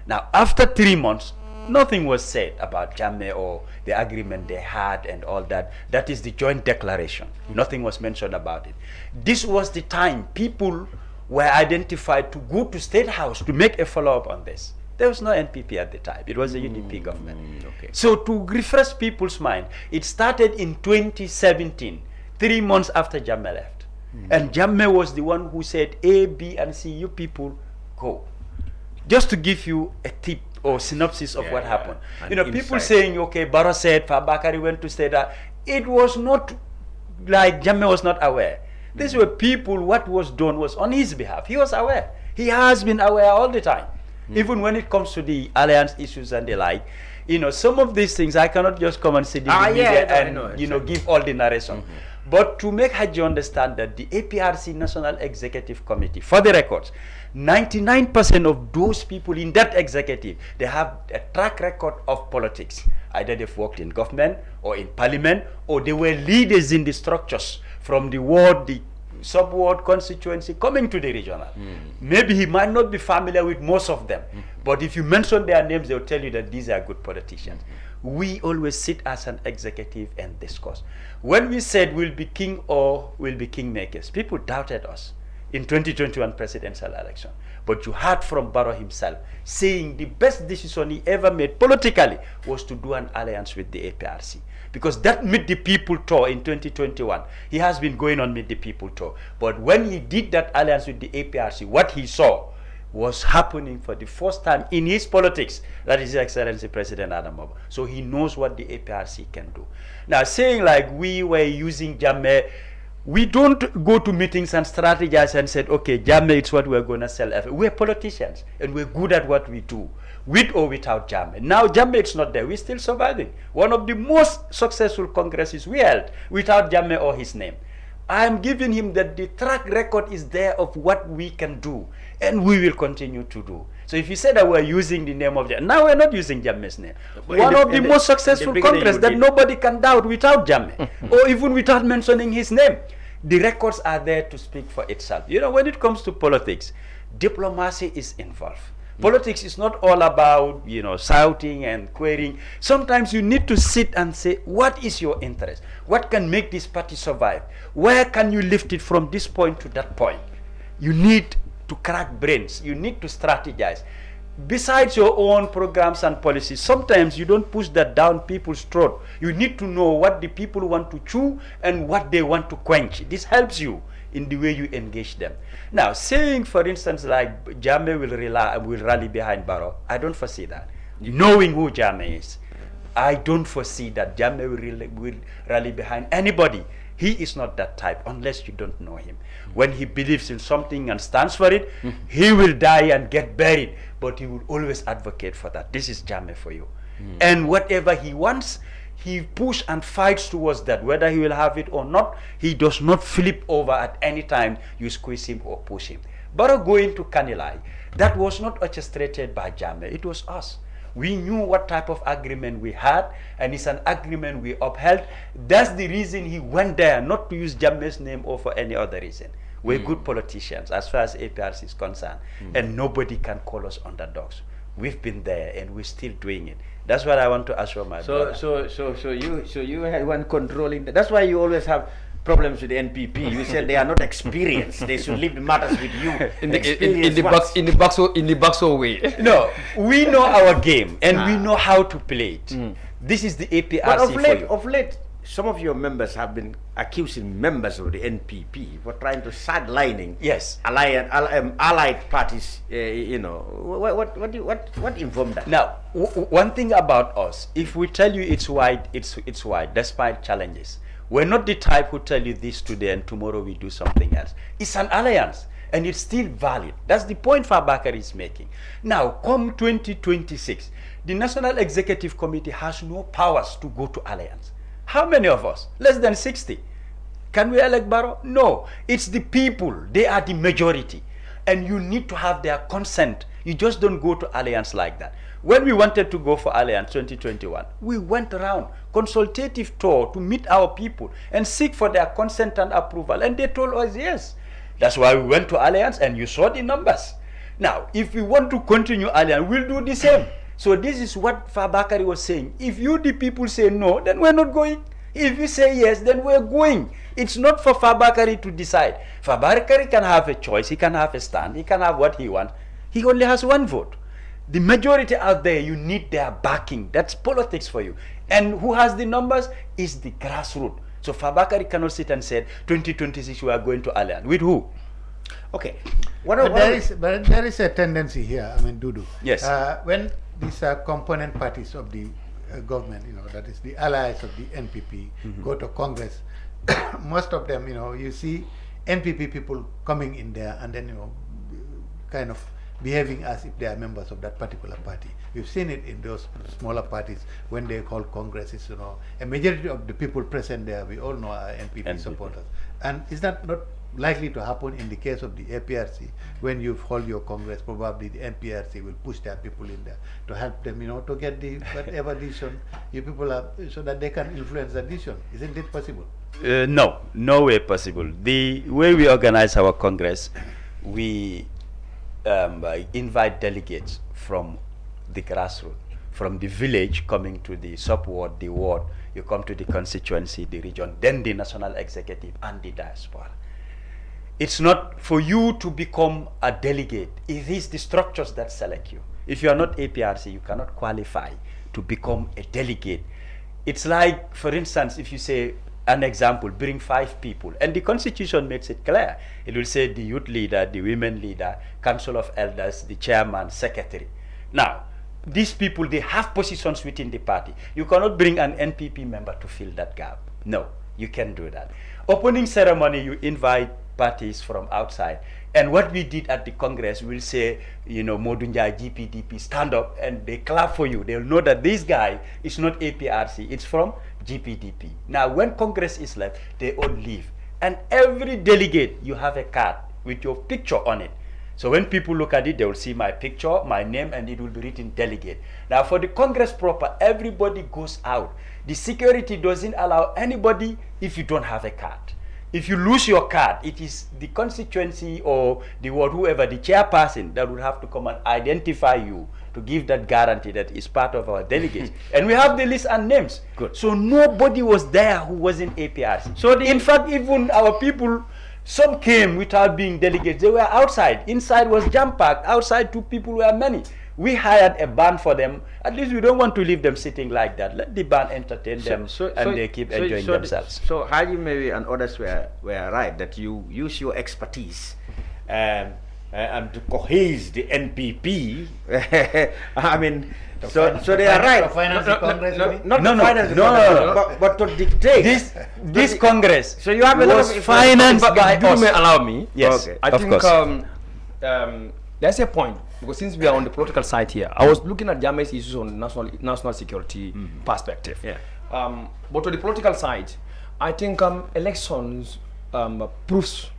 S6: Now, after 3 months, nothing was said about Jammeh or the agreement they had and all that. That is the joint declaration. Nothing was mentioned about it. This was the time people were identified to go to State House to make a follow-up on this. There was no NPP at the time. It was a UDP government. So to refresh people's mind, it started in 2017, 3 months after Jammeh left. And Jammeh was the one who said, A, B, and C, you people go. Just to give you a tip or synopsis of what happened. People saying, okay, Barrow said, Fabakary went to State House. It was not like Jammeh was not aware. These were people, what was done was on his behalf. He was aware. He has been aware all the time. Even when it comes to the alliance issues and the like, some of these things, I cannot just come and sit in the media and, give all the narration. But to make Haji understand that the APRC National Executive Committee, for the records, 99% of those people in that executive, they have a track record of politics. Either they've worked in government or in parliament, or they were leaders in the structures from the ward, the sub-ward constituency, coming to the regional. Maybe he might not be familiar with most of them, but if you mention their names, they'll tell you that these are good politicians. We always sit as an executive and discuss. When we said we'll be king or we'll be kingmakers, people doubted us in 2021 presidential election. But you heard from Barrow himself saying the best decision he ever made politically was to do an alliance with the APRC. Because that Meet the People tour in 2021, he has been going on Meet the People tour. But when he did that alliance with the APRC, what he saw was happening for the first time in his politics. That is His Excellency President Adam Maba. So he knows what the APRC can do. Now, saying like we were using Jammeh, we don't go to meetings and strategize and said, okay, Jammeh, it's what we're going to sell. We're politicians and we're good at what we do, with or without Jammeh. Now Jammeh, it's not there. We're still surviving. One of the most successful congresses we held without Jammeh or his name. I'm giving him that the track record is there of what we can do, and we will continue to do. So if you say that we're using the name of Jammeh, now we're not using Jammeh's name. One of the most successful Congress that nobody can doubt without Jammeh, or even without mentioning his name. The records are there to speak for itself. When it comes to politics, diplomacy is involved. Politics is not all about, shouting and querying. Sometimes you need to sit and say, what is your interest? What can make this party survive? Where can you lift it from this point to that point? You need to crack brains. You need to strategize. Besides your own programs and policies, sometimes you don't push that down people's throat. You need to know what the people want to chew and what they want to quench. This helps you in the way you engage them. Now, saying, for instance, like Jammeh will rally behind Barrow, I don't foresee that. Knowing who Jammeh is, I don't foresee that Jammeh will rally behind anybody. He is not that type unless you don't know him. When he believes in something and stands for it, he will die and get buried, but he will always advocate for that. This is Jammeh for you. And whatever he wants, he pushes and fights towards that. Whether he will have it or not, he does not flip over at any time you squeeze him or push him. Barrow going to Kanilai, that was not orchestrated by Jammeh, it was us. We knew what type of agreement we had, and it's an agreement we upheld. That's the reason he went there, not to use Jammeh's name or for any other reason. We're good politicians as far as APRC is concerned, and nobody can call us underdogs. We've been there and we're still doing it. That's what I want to assure my brother.
S5: So you had one controlling. That's why you always have problems with the NPP. You said they are not experienced. They should leave the matters with you.
S7: In the Baxo way.
S6: No, we know our game and we know how to play it. This is the APRC
S5: but of late, some of your members have been accusing members of the NPP for trying to sidelining allied parties. What informed that?
S6: Now, one thing about us, if we tell you it's wide, it's wide, despite challenges. We're not the type who tell you this today and tomorrow we do something else. It's an alliance and it's still valid. That's the point Fabakary is making. Now, come 2026, the National Executive Committee has no powers to go to alliance. How many of us? Less than 60. Can we elect Barrow? No. It's the people. They are the majority. And you need to have their consent. You just don't go to alliance like that. When we wanted to go for alliance 2021, we went around, consultative tour to meet our people and seek for their consent and approval. And they told us yes. That's why we went to alliance and you saw the numbers. Now, if we want to continue alliance, we'll do the same. So this is what Fabakary was saying. If you, the people, say no, then we're not going. If you say yes, then we're going. It's not for Fabakary to decide. Fabakary can have a choice. He can have a stand. He can have what he wants. He only has one vote. The majority out there, you need their backing. That's politics for you. And who has the numbers is the grassroots. So Fabakary cannot sit and say, 2026 we are going to alliance. With who?
S5: Okay.
S2: But there is a tendency here, Dodou.
S6: Yes.
S2: When these component parties of the government, that is the allies of the NPP, go to Congress, most of them, you see NPP people coming in there and then, kind of behaving as if they are members of that particular party. We've seen it in those smaller parties when they call congresses, a majority of the people present there, we all know are NPP supporters. And is that not likely to happen in the case of the APRC? When you hold your congress, probably the APRC will push their people in there to help them, to get the whatever decision you people have, so that they can influence the decision. Isn't it possible?
S6: No way possible. The way we organize our congress, we invite delegates from the grassroots, from the village coming to the sub-ward, the ward, you come to the constituency, the region, then the national executive and the diaspora. It's not for you to become a delegate. It is the structures that select you. If you are not APRC, you cannot qualify to become a delegate. It's like, for instance, if you say, an example, bring 5 people, and the constitution makes it clear. It will say the youth leader, the women leader, council of elders, the chairman, secretary. Now, these people, they have positions within the party. You cannot bring an NPP member to fill that gap. No, you can't do that. Opening ceremony, you invite parties from outside. And what we did at the Congress, we'll say, Dodou Jah, GPDP, stand up, and they clap for you. They'll know that this guy is not APRC, it's from GPDP. Now, when Congress is left, they all leave. And every delegate, you have a card with your picture on it. So when people look at it, they will see my picture, my name, and it will be written delegate. Now, for the Congress proper, everybody goes out. The security doesn't allow anybody if you don't have a card. If you lose your card, it is the constituency or the ward, whoever, the chairperson, that would have to come and identify you to give that guarantee that is part of our delegates. And we have the list and names.
S5: Good.
S6: So nobody was there who wasn't APRC. So in fact, even our people, some came without being delegates. They were outside. Inside was jam-packed. Outside, 2 people were many. We hired a band for them. At least we don't want to leave them sitting like that. Let the band entertain them, and they keep enjoying themselves.
S5: So Haji maybe and others were right that you use your expertise and to cohese the NPP. I mean, so they are right. No, but to dictate
S6: this Congress.
S5: So you have a lot of
S6: financed by us.
S7: You may allow me.
S6: Yes,
S7: okay.
S6: I think
S7: there's a point, because since we are on the political side here, I was looking at Jammeh's issues on national security perspective.
S5: Yeah.
S7: But to the political side, I think elections proves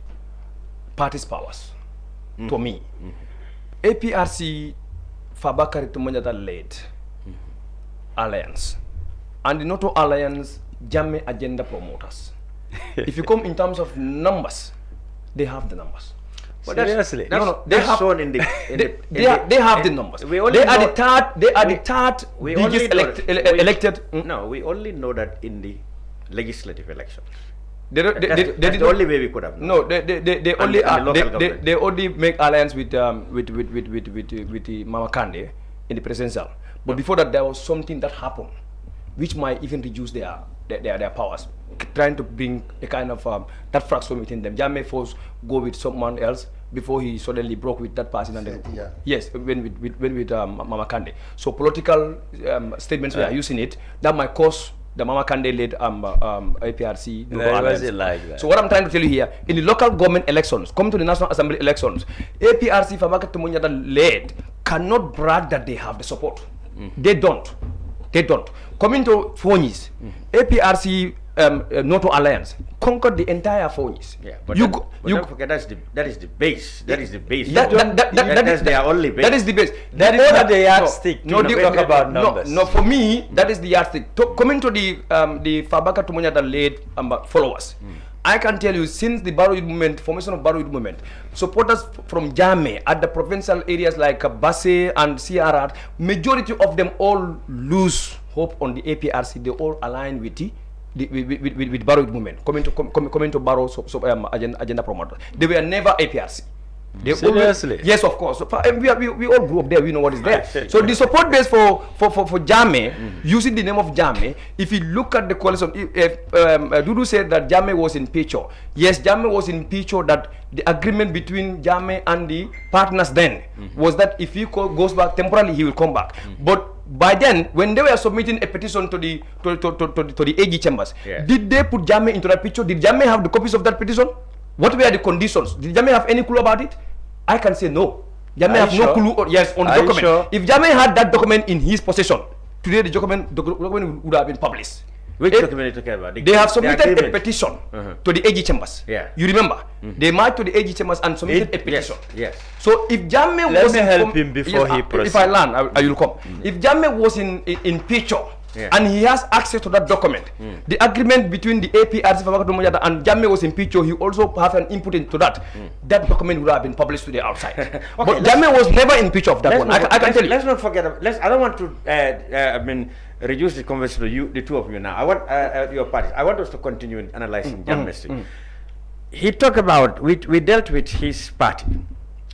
S7: parties' powers. To me, APRC Fabakary Toumaniata led alliance, and the NATO alliance Jammeh agenda promoters. If you come in terms of numbers, they have the numbers.
S5: But
S6: seriously,
S7: they have
S5: shown in the
S7: they have the numbers. They are the third biggest elected.
S5: No, we only know that in the legislative elections.
S7: That's
S5: the only way we could have known.
S7: No, they only make alliance with the Mama Kande in the presidential. But before that, there was something that happened, which might even reduce their powers, trying to bring a kind of that fraction within them. Jammeh first go with someone else before he suddenly broke with that person, and then yes, when with Mama Kande. So political statements we are using it that might cause the Mama Kande led APRC.
S6: Like that.
S7: So what I'm trying to tell you here, in the local government elections, coming to the National Assembly elections, APRC Fabakary Toumaniata led cannot brag that they have the support. They don't. Coming to Fonyis, APRC NATO alliance conquered the entire Fonyis.
S5: Yeah, but don't forget that is the base. That is the base. That's their only base.
S7: That is the base.
S6: That is not the yardstick. No, talk about numbers.
S7: No, for me, that is the yardstick. Coming to the Fabakary Toumaniata led followers, I can tell you, since the Barrow Youth Movement, formation of Barrow Youth Movement, supporters from Jammeh at the provincial areas like Basse and CRR, majority of them all lose hope on the APRC. They all align with with Barrow Youth Movement, coming to Barrow agenda promoter. They were never APRC.
S6: Seriously?
S7: Yes, of course. So, we all grew up there. We know what is there. So the support base for Jammeh, using the name of Jammeh, if you look at the coalition, Dodou said that Jammeh was in picture. Yes, Jammeh was in picture. That the agreement between Jammeh and the partners then was that if he goes back temporarily, he will come back. But by then, when they were submitting a petition to the AG chambers, did they put Jammeh into that picture? Did Jammeh have the copies of that petition? What were the conditions? Did Jammeh have any clue about it? I can say no. Jammeh have no clue. On the document. Sure? If Jammeh had that document in his possession, today the document would have been published.
S5: Which document are you talking about?
S7: They have submitted a petition to the AG chambers.
S5: Yeah.
S7: You remember? They marched to the AG chambers and submitted a petition.
S5: Yes.
S7: So if Jammeh was
S6: help him before he proceeds.
S7: If I learn, I will come. If Jammeh was in picture and he has access to that document, the agreement between the APRC and Jammeh was in picture, he also have an input into that. That document would have been published to the outside. But Jammeh was never in picture of that one. I can tell you.
S5: Let's not forget. I don't want to. Reduce the conversation to you, the two of you now. I want your parties. I want us to continue in analyzing Jammeh's thing. He talked about, we dealt with his party.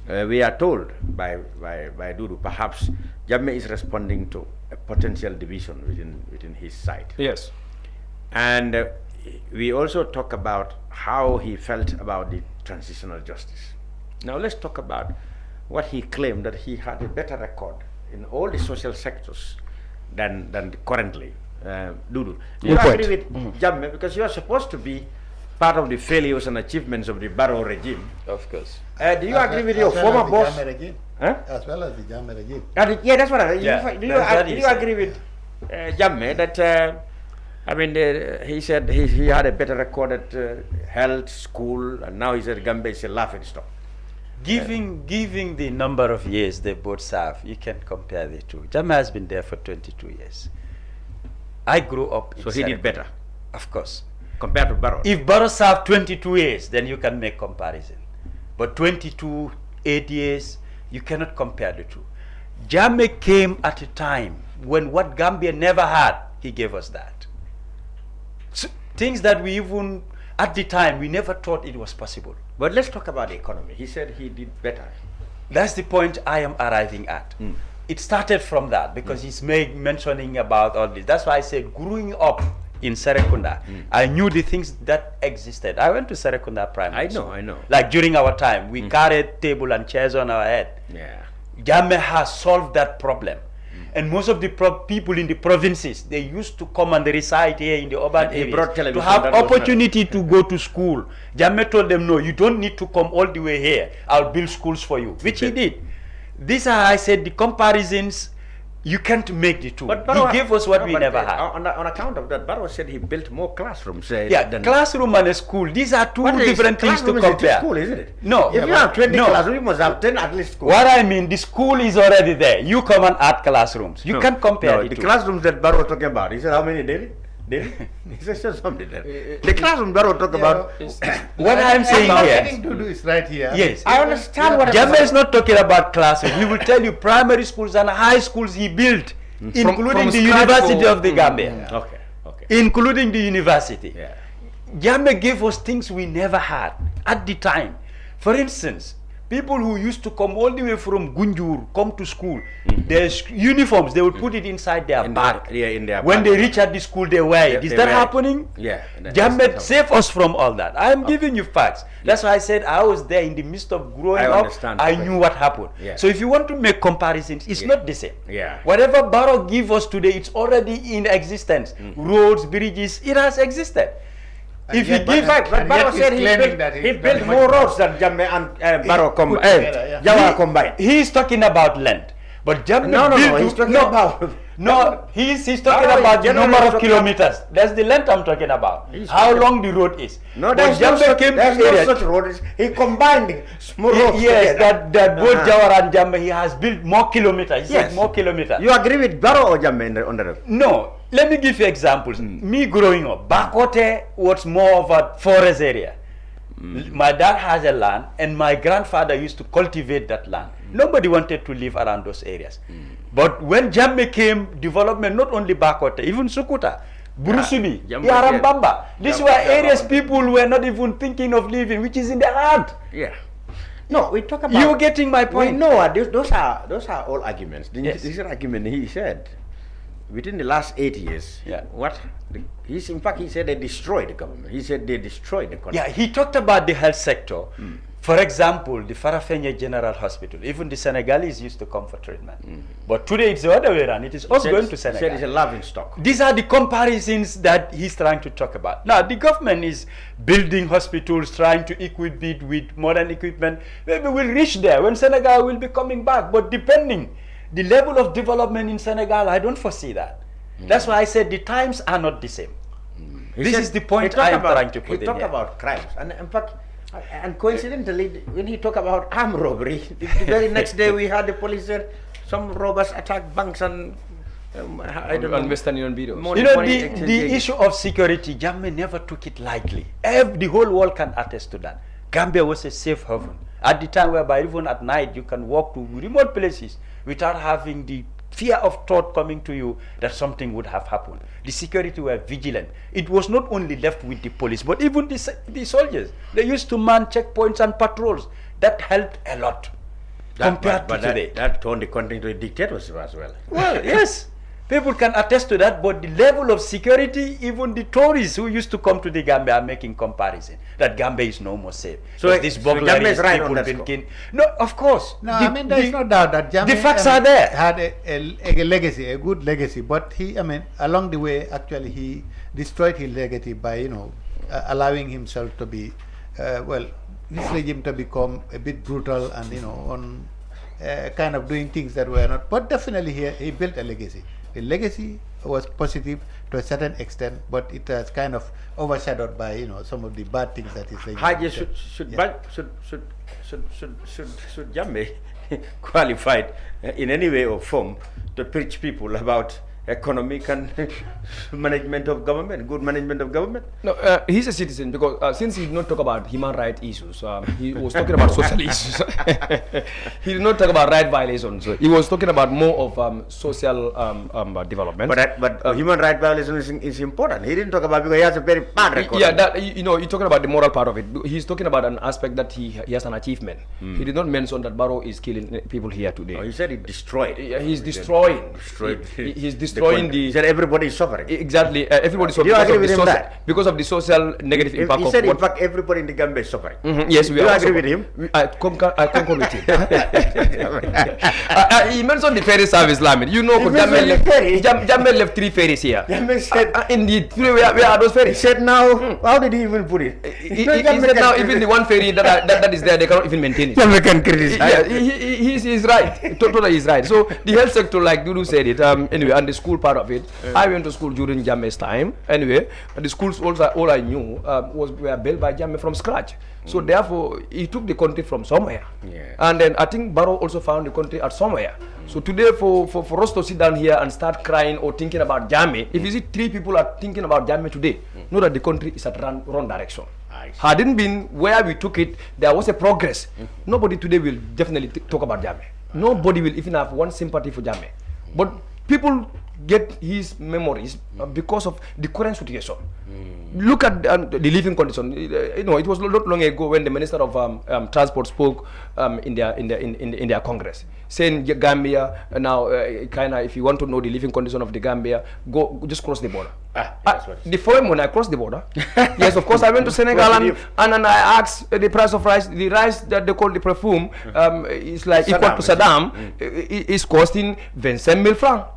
S5: We are told by Dodou, perhaps Jammeh is responding to a potential division within his side.
S7: Yes.
S5: And we also talk about how he felt about the transitional justice. Now let's talk about what he claimed, that he had a better record in all the social sectors than currently. Dodou, do you agree with Jammeh? Because you are supposed to be part of the failures and achievements of the Barrow regime.
S6: Of course.
S5: Do you agree with your former boss?
S2: As well as the Jammeh regime.
S5: Yeah, that's what I mean. Do you agree with Jammeh that, he said he had a better record at health, school, and now he said Gambia is a laughing stock?
S6: Giving the number of years they both serve, you can compare the two. Jammeh has been there for 22 years. I grew up in
S5: So he did better?
S6: Of course.
S5: Compared to Barrow?
S6: If Barrow served 22 years, then you can make comparison. But 22, 8 years, you cannot compare the two. Jammeh came at a time when what Gambia never had, he gave us that. So, things that we even, at the time, we never thought it was possible.
S5: But let's talk about the economy. He said he did better.
S6: That's the point I am arriving at. It started from that because he's mentioning about all this. That's why I said growing up in Serekunda, I knew the things that existed. I went to Serekunda primary school.
S5: I know.
S6: Like during our time, we carried table and chairs on our head.
S5: Yeah.
S6: Jammeh has solved that problem. And most of the people in the provinces, they used to come and reside here in the urban areas to have opportunity to go to school. Jammeh told them, no, you don't need to come all the way here. I'll build schools for you, which he did. These are, I said, the comparisons, you can't make the two.
S5: But Barrow,
S6: he gave us what we never had.
S5: On account of that, Barrow said he built more classrooms.
S6: Classroom and a school, these are two different things to compare.
S5: School, isn't it?
S6: No.
S5: If you have 20 classrooms, you must have 10 at least schools.
S6: What I mean, the school is already there. You come and add classrooms. You can't compare the two.
S5: Classrooms that Barrow was talking about, he said how many daily? He said something there. The classroom Barrow talk about.
S6: What I'm saying here.
S2: I think Dodou is right here.
S6: Yes.
S5: I understand what
S6: Jammeh is not talking about classroom. He will tell you primary schools and high schools he built, including the University of the Gambia.
S5: Okay.
S6: Including the university.
S5: Yeah.
S6: Jammeh gave us things we never had at the time. For instance, people who used to come all the way from Gunjur, come to school, there's uniforms, they would put it inside their bag. When they reach at the school, they wear it. Is that happening?
S5: Yeah.
S6: Jammeh saved us from all that. I am giving you facts. That's why I said I was there in the midst of growing up. I knew what happened.
S5: Yeah.
S6: So if you want to make comparisons, it's not the same.
S5: Yeah.
S6: Whatever Barrow gives us today, it's already in existence. Roads, bridges, it has existed.
S2: And
S6: if you give
S5: but Barrow said he built more roads than Jammeh and Barrow combined. Jawa combined.
S6: He's talking about land. But Jammeh
S5: he's talking about
S6: he's talking about the number of kilometers. That's the length I'm talking about. How long the road is.
S5: No, there's no such road. He combined small roads.
S6: Yes, that both Jawara and Jammeh, he has built more kilometers. Yes, more kilometers.
S5: You agree with Barrow or Jammeh on that?
S6: No. Let me give you examples. Me growing up, Bakote was more of a forest area. My dad has a land and my grandfather used to cultivate that land. Nobody wanted to live around those areas. But when Jammeh came, development, not only Bakote, even Sukuta, Burusubi, Yarambamba, these were areas people were not even thinking of living, which is in the heart.
S5: Yeah. No, we talk about...
S6: You're getting my point.
S5: We know those are all arguments. This is an argument he said. Within the last 8 years, in fact, he said they destroyed the government. He said they destroyed the country.
S6: Yeah, he talked about the health sector. For example, the Farafenni General Hospital, even the Senegalese used to come for treatment. But today it's the other way around. It is us going to Senegal.
S5: It's a laughing stock.
S6: These are the comparisons that he's trying to talk about. Now, the government is building hospitals, trying to equip it with modern equipment. Maybe we'll reach there when Senegal will be coming back. But depending the level of development in Senegal, I don't foresee that. That's why I said the times are not the same. This is the point I am trying to put in here.
S5: He talked about crimes, and in fact, and coincidentally, when he talked about armed robbery, the very next day we had the police said some robbers attacked banks and I don't know.
S7: Western Union Bureau.
S6: You know, the issue of security, Jammeh never took it lightly. The whole world can attest to that. Gambia was a safe haven. At the time whereby even at night you can walk to remote places without having the fear of thought coming to you that something would have happened. The security were vigilant. It was not only left with the police, but even the soldiers. They used to man checkpoints and patrols. That helped a lot compared to today.
S5: That turned the country into a dictatorship as well.
S6: Well, yes. People can attest to that, but the level of security, even the tourists who used to come to the Gambia are making comparison that Gambia is no more safe.
S5: So
S6: this
S5: Jammeh is right on that score.
S6: No, of course.
S2: No, I mean, there is no doubt that Jammeh
S6: the facts are there.
S2: Had a legacy, a good legacy, but he, I mean, along the way, actually, he destroyed his legacy by, allowing himself to be, his regime to become a bit brutal and, on kind of doing things that were not. But definitely, he built a legacy. The legacy was positive to a certain extent, but it was kind of overshadowed by some of the bad things that is.
S5: Haji should Jammeh qualified in any way or form to preach people about economic and management of government, good management of government?
S7: No, he's a citizen because since he did not talk about human rights issues, he was talking about social issues. He did not talk about right violations. He was talking about more of social development.
S5: But human rights violation is important. He didn't talk about because he has a very bad record.
S7: Yeah, that you're talking about the moral part of it. He's talking about an aspect that he has an achievement. He did not mention that Barrow is killing people here today.
S5: Oh, he said he destroyed.
S7: He's destroying. He's destroying
S5: he said everybody is suffering.
S7: Exactly, everybody is suffering because of the social negative impact.
S5: He said in fact everybody in the Gambia is suffering.
S7: Yes, we
S5: do you
S7: are
S5: agree with him?
S7: I concur with him. He mentioned the ferry service, Lamin. Jammeh left 3 ferries here.
S5: Jammeh said,
S7: indeed, where are those ferries?
S5: He said now, how did he even put it?
S7: He said now even the one ferry that is there, they cannot even maintain it.
S5: Jammeh can criticize.
S7: Yeah, he's right. Totally is right. So the health sector, like Dodou said it, anyway, and the school part of it. I went to school during Jammeh's time. Anyway, the schools all I knew were built by Jammeh from scratch. So therefore, he took the country from somewhere.
S5: Yeah.
S7: And then I think Barrow also found the country at somewhere. So today, for us to sit down here and start crying or thinking about Jammeh, if you see 3 people are thinking about Jammeh today, know that the country is at wrong direction. Hadn't been where we took it, there was a progress. Nobody today will definitely talk about Jammeh. Nobody will even have one sympathy for Jammeh. But people get his memories because of the current situation. Look at the living condition. It was not long ago when the Minister of Transport spoke in their Congress, saying Gambia now if you want to know the living condition of the Gambia, just cross the border. The foreign when I crossed the border, yes, of course I went to Senegal and I asked the price of rice. The rice that they call the perfume is like equal to Saddam. Is costing 25,000 francs.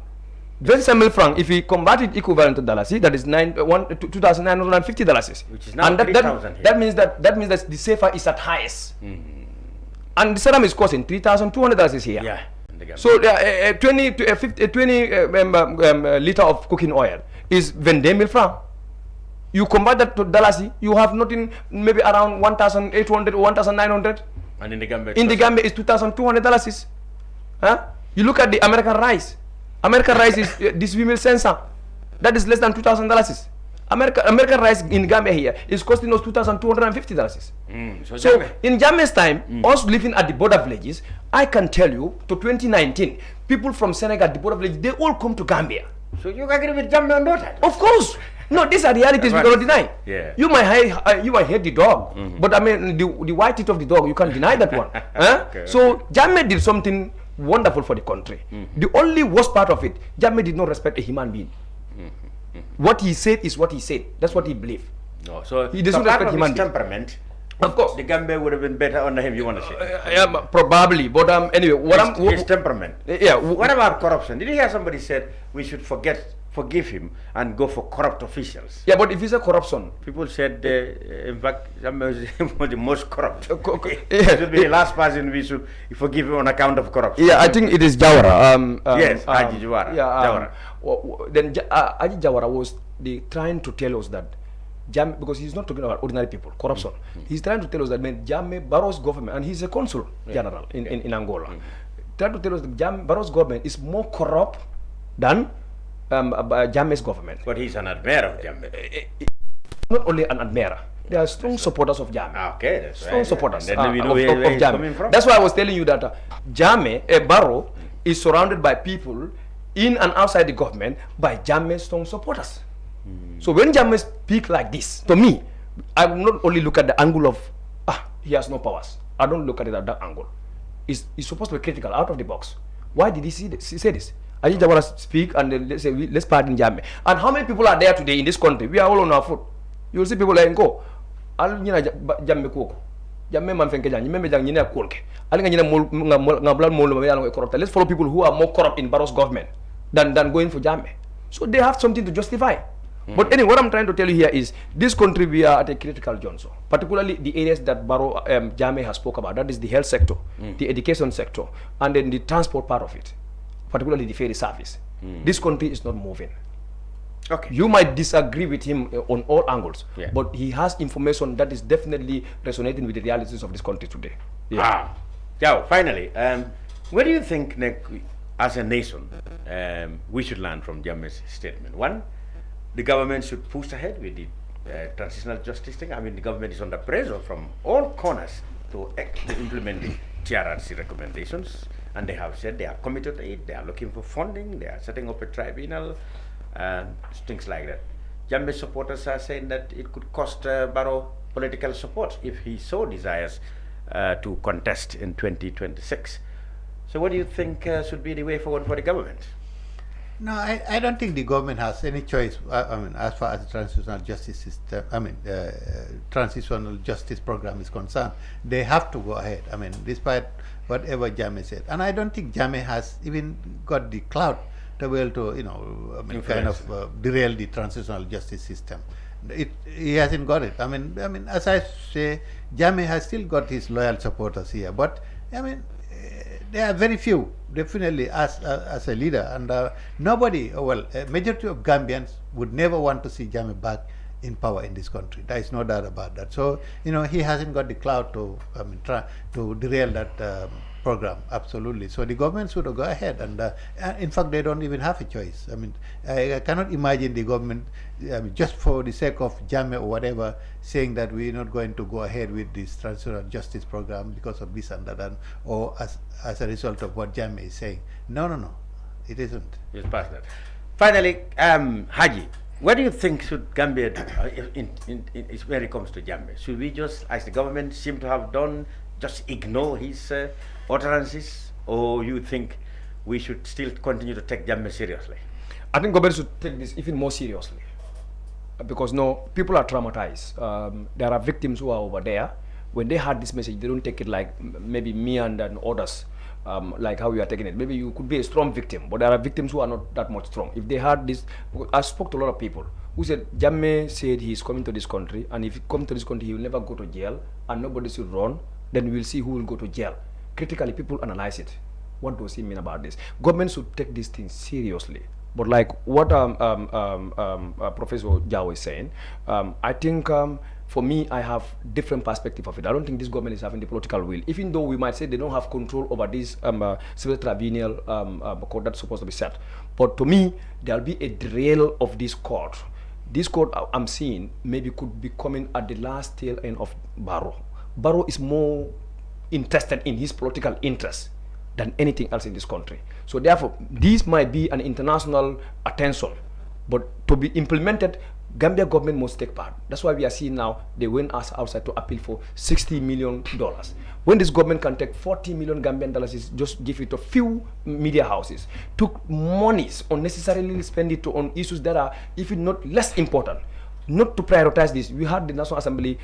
S7: 25,000 francs, if we convert it equivalent to dollars, that is $2,950.
S5: Which is now 3,000 here.
S7: That means that the safer is at highest. And the Saddam is costing $3,200 here.
S5: Yeah.
S7: So 20 liter of cooking oil is 22,000 francs. You convert that to dollars, you have nothing, maybe around 1,800 or 1,900.
S5: And in the Gambia,
S7: is $2,200. Huh? You look at the American rice. American rice is this female sensor. That is less than $2,000. American rice in Gambia here is costing us $2,250. So in Jammeh's time, us living at the border villages, I can tell you, to 2019, people from Senegal, the border villages, they all come to Gambia.
S5: So you agree with Jammeh on that?
S7: Of course. No, these are realities we cannot deny.
S5: Yeah.
S7: You might hate the dog, but I mean the white teeth of the dog, you can't deny that one.
S5: Okay.
S7: So Jammeh did something wonderful for the country. The only worst part of it, Jammeh did not respect a human being. What he said is what he said. That's what he believed.
S5: No, so
S7: he doesn't respect human being.
S5: temperament
S7: Of course.
S5: The Gambia would have been better under him, you want to say?
S7: Probably, but anyway,
S5: his temperament.
S7: Yeah.
S5: What about corruption? Did you hear somebody said we should forgive him and go for corrupt officials?
S7: Yeah, but if it's a corruption,
S5: people said, in fact, Jammeh was the most corrupt.
S7: He
S5: should be the last person we should forgive him on account of corruption.
S7: Yeah, I think it is Jawara.
S5: Yes, Haji Jawara.
S7: Yeah, then Haji Jawara was trying to tell us that Jammeh, because he's not talking about ordinary people, corruption. He's trying to tell us that Jammeh Barrow's government, and he's a consul general in Angola, trying to tell us that Jammeh Barrow's government is more corrupt than Jammeh's government.
S5: But he's an admirer of Jammeh.
S7: Not only an admirer. They are strong supporters of Jammeh.
S5: Okay, that's
S7: strong supporters
S5: of Jammeh.
S7: That's why I was telling you that Jammeh Barrow is surrounded by people in and outside the government by Jammeh's strong supporters. So when Jammeh speak like this, to me, I will not only look at the angle of he has no powers. I don't look at it at that angle. He's supposed to be critical, out of the box. Why did he say this? Haji Jawara speak and then let's pardon Jammeh. And how many people are there today in this country? We are all on our foot. You will see people like go. Al nyina Jammeh koko. Jammeh man fenke jang. Nyimbe jang nyina kolke. Al nyina ngablan mol ma yalla corrupt. Let's follow people who are more corrupt in Barrow's government than going for Jammeh. So they have something to justify. But anyway, what I'm trying to tell you here is this country, we are at a critical juncture, particularly the areas that Jammeh has spoke about. That is the health sector, the education sector, and then the transport part of it, particularly the ferry service. This country is not moving.
S5: Okay.
S7: You might disagree with him on all angles, but he has information that is definitely resonating with the realities of this country today.
S5: Yeah. Finally, what do you think, as a nation, we should learn from Jammeh's statement? One, the government should push ahead with the transitional justice thing. I mean, the government is under pressure from all corners to implement the TRRC recommendations, and they have said they are committed to it. They are looking for funding. They are setting up a tribunal, things like that. Jammeh supporters are saying that it could cost Barrow political support if he so desires to contest in 2026. So what do you think should be the way forward for the government?
S2: No, I don't think the government has any choice. I mean, as far as the transitional justice system, transitional justice program is concerned, they have to go ahead. I mean, despite whatever Jammeh said, and I don't think Jammeh has even got the clout to be able to, kind of derail the transitional justice system. He hasn't got it. I mean, as I say, Jammeh has still got his loyal supporters here, but I mean, there are very few, definitely, as a leader, and nobody, a majority of Gambians would never want to see Jammeh back in power in this country. There is no doubt about that. So, he hasn't got the clout to, try to derail that program, absolutely. So the government should go ahead, and in fact, they don't even have a choice. I mean, I cannot imagine the government, just for the sake of Jammeh or whatever, saying that we're not going to go ahead with this transitional justice program because of this and that, or as a result of what Jammeh is saying. No, it isn't.
S5: Just past that. Finally, Haji, what do you think should Gambia do when it comes to Jammeh? Should we just, as the government seem to have done, just ignore his utterances, or you think we should still continue to take Jammeh seriously?
S7: I think government should take this even more seriously, because people are traumatized. There are victims who are over there. When they heard this message, they don't take it like maybe me and others, like how we are taking it. Maybe you could be a strong victim, but there are victims who are not that much strong. If they heard this, I spoke to a lot of people who said Jammeh said he's coming to this country, and if he comes to this country, he will never go to jail, and nobody should run. Then we will see who will go to jail. Critically, people analyze it. What does he mean about this? Government should take these things seriously. But like what Professor Jawo is saying, I think for me, I have different perspective of it. I don't think this government is having the political will. Even though we might say they don't have control over this civil tribunal court that's supposed to be set. But to me, there'll be a derail of this court. This court I'm seeing maybe could be coming at the last tail end of Barrow. Barrow is more interested in his political interests than anything else in this country. So therefore, this might be an international attention, but to be implemented, Gambia government must take part. That's why we are seeing now they went us outside to appeal for $60 million. When this government can take $40 million Gambian dollars, is just give it to a few media houses, took monies unnecessarily spend it on issues that are even not less important. not to prioritize this. We had the National Assembly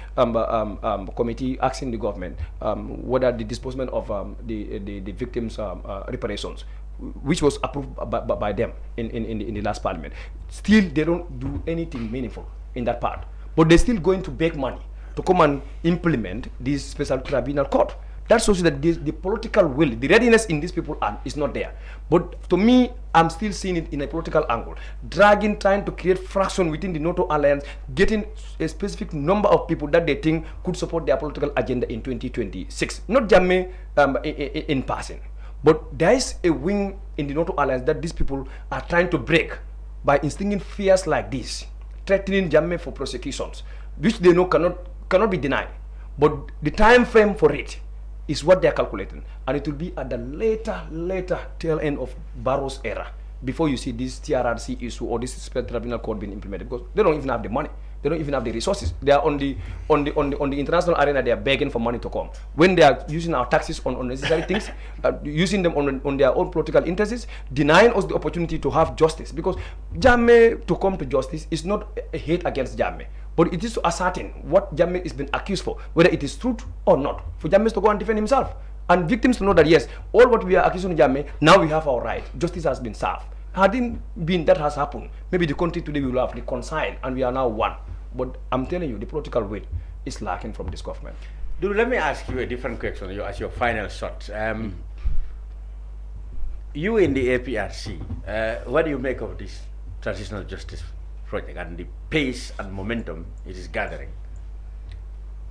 S7: committee asking the government whether the disbursement of the victims' reparations, which was approved by them in the last parliament. Still, they don't do anything meaningful in that part. But they're still going to beg money to come and implement this special tribunal court. That shows that the political will, the readiness in these people is not there. But to me, I'm still seeing it in a political angle. Dragging, trying to create fraction within the NATO alliance, getting a specific number of people that they think could support their political agenda in 2026. Not Jammeh in passing. But there is a wing in the NATO alliance that these people are trying to break by instilling fears like this, threatening Jammeh for prosecutions, which they know cannot be denied. But the time frame for it is what they are calculating, and it will be at the later tail end of Barrow's era before you see this TRRC issue or this special tribunal court being implemented, because they don't even have the money, they don't even have the resources. They are on the international arena. They are begging for money to come. When they are using our taxes on unnecessary things, using them on their own political interests, denying us the opportunity to have justice, because Jammeh to come to justice is not a hate against Jammeh, but it is to ascertain what Jammeh is being accused for, whether it is truth or not, for Jammeh to go and defend himself. And victims to know that, yes, all what we are accusing Jammeh, now we have our right. Justice has been served. Hadn't been that has happened, maybe the country today will have reconciled and we are now one. But I'm telling you, the political will is lacking from this government.
S5: Dude, let me ask you a different question as your final shot. You in the APRC, what do you make of this transitional justice project and the pace and momentum it is gathering?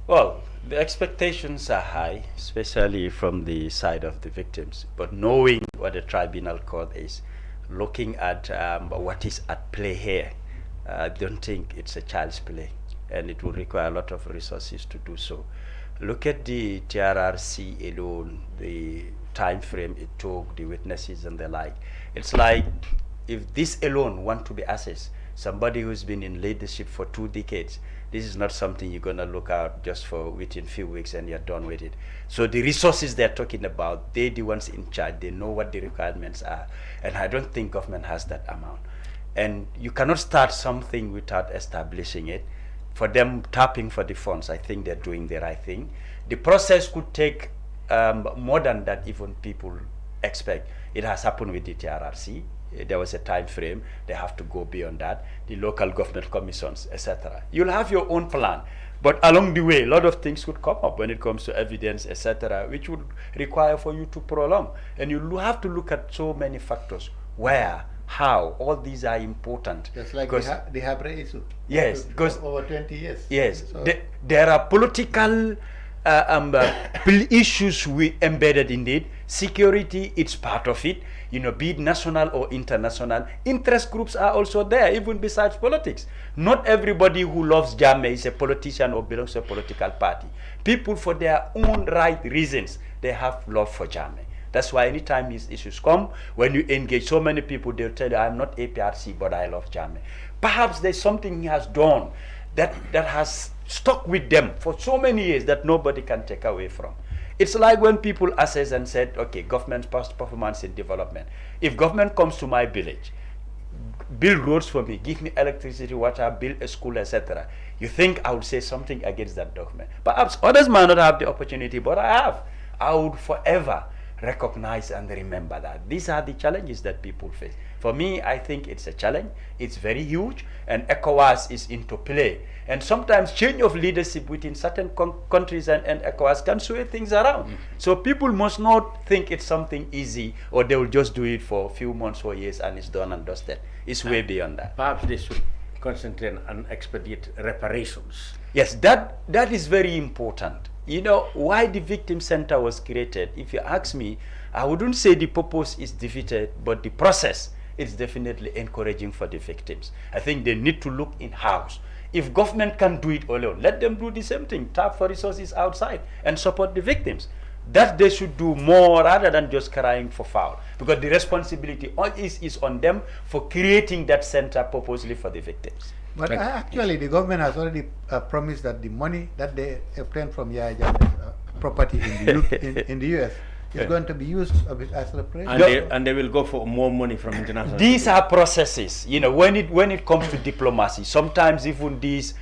S6: Well, the expectations are high, especially from the side of the victims. But knowing what the tribunal court is, looking at what is at play here, I don't think it's a child's play, and it will require a lot of resources to do so. Look at the TRRC alone, the time frame it took, the witnesses and the like. It's like, if this alone want to be assessed, somebody who's been in leadership for 2 decades, this is not something you're going to look out just for within few weeks and you're done with it. So the resources they're talking about, they're the ones in charge, they know what the requirements are, and I don't think government has that amount. And you cannot start something without establishing it. For them tapping for the funds, I think they're doing the right thing. The process could take more than that even people expect. It has happened with the TRRC. There was a time frame. They have to go beyond that. The local government commissions, etc. You'll have your own plan, but along the way, a lot of things could come up when it comes to evidence, etc., which would require for you to prolong. And you have to look at so many factors. Where, how, all these are important.
S2: Just like the Habre issue.
S5: Yes, because
S2: over 20 years.
S5: Yes,
S2: So
S5: there are political issues we embedded in it. Security, it's part of it. You know, be it national or international. Interest groups are also there, even besides politics. Not everybody who loves Jammeh is a politician or belongs to a political party. People, for their own right reasons, they have love for Jammeh. That's why anytime these issues come, when you engage so many people, they'll tell you, I'm not APRC, but I love Jammeh. Perhaps there's something he has done that has stuck with them for so many years that nobody can take away from. It's like when people assess and said, okay, government's past performance in development. If government comes to my village, build roads for me, give me electricity, water, build a school, etc., you think I would say something against that document. Perhaps others might not have the opportunity, but I have. I would forever recognize and remember that. These are the challenges that people face. For me, I think it's a challenge. It's very huge, and ECOWAS is into play. And sometimes change of leadership within certain countries and ECOWAS can sway things around. So people must not think it's something easy, or they will just do it for a few months or years and it's done and dusted. It's way beyond that. Perhaps they should concentrate on expedite reparations.
S6: Yes, that is very important. You know, why the Victim Center was created, if you ask me, I wouldn't say the purpose is defeated, but the process is definitely encouraging for the victims. I think they need to look in-house. If government can do it alone, let them do the same thing, tap for resources outside and support the victims. That they should do more rather than just crying for foul, because the responsibility is on them for creating that center purposely for the victims.
S2: But actually, the government has already promised that the money that they obtained from Yaya Jammeh's property in the US, is going to be used as reparation.
S5: And they will go for more money from international.
S6: These are processes. You know, when it comes to diplomacy, sometimes even these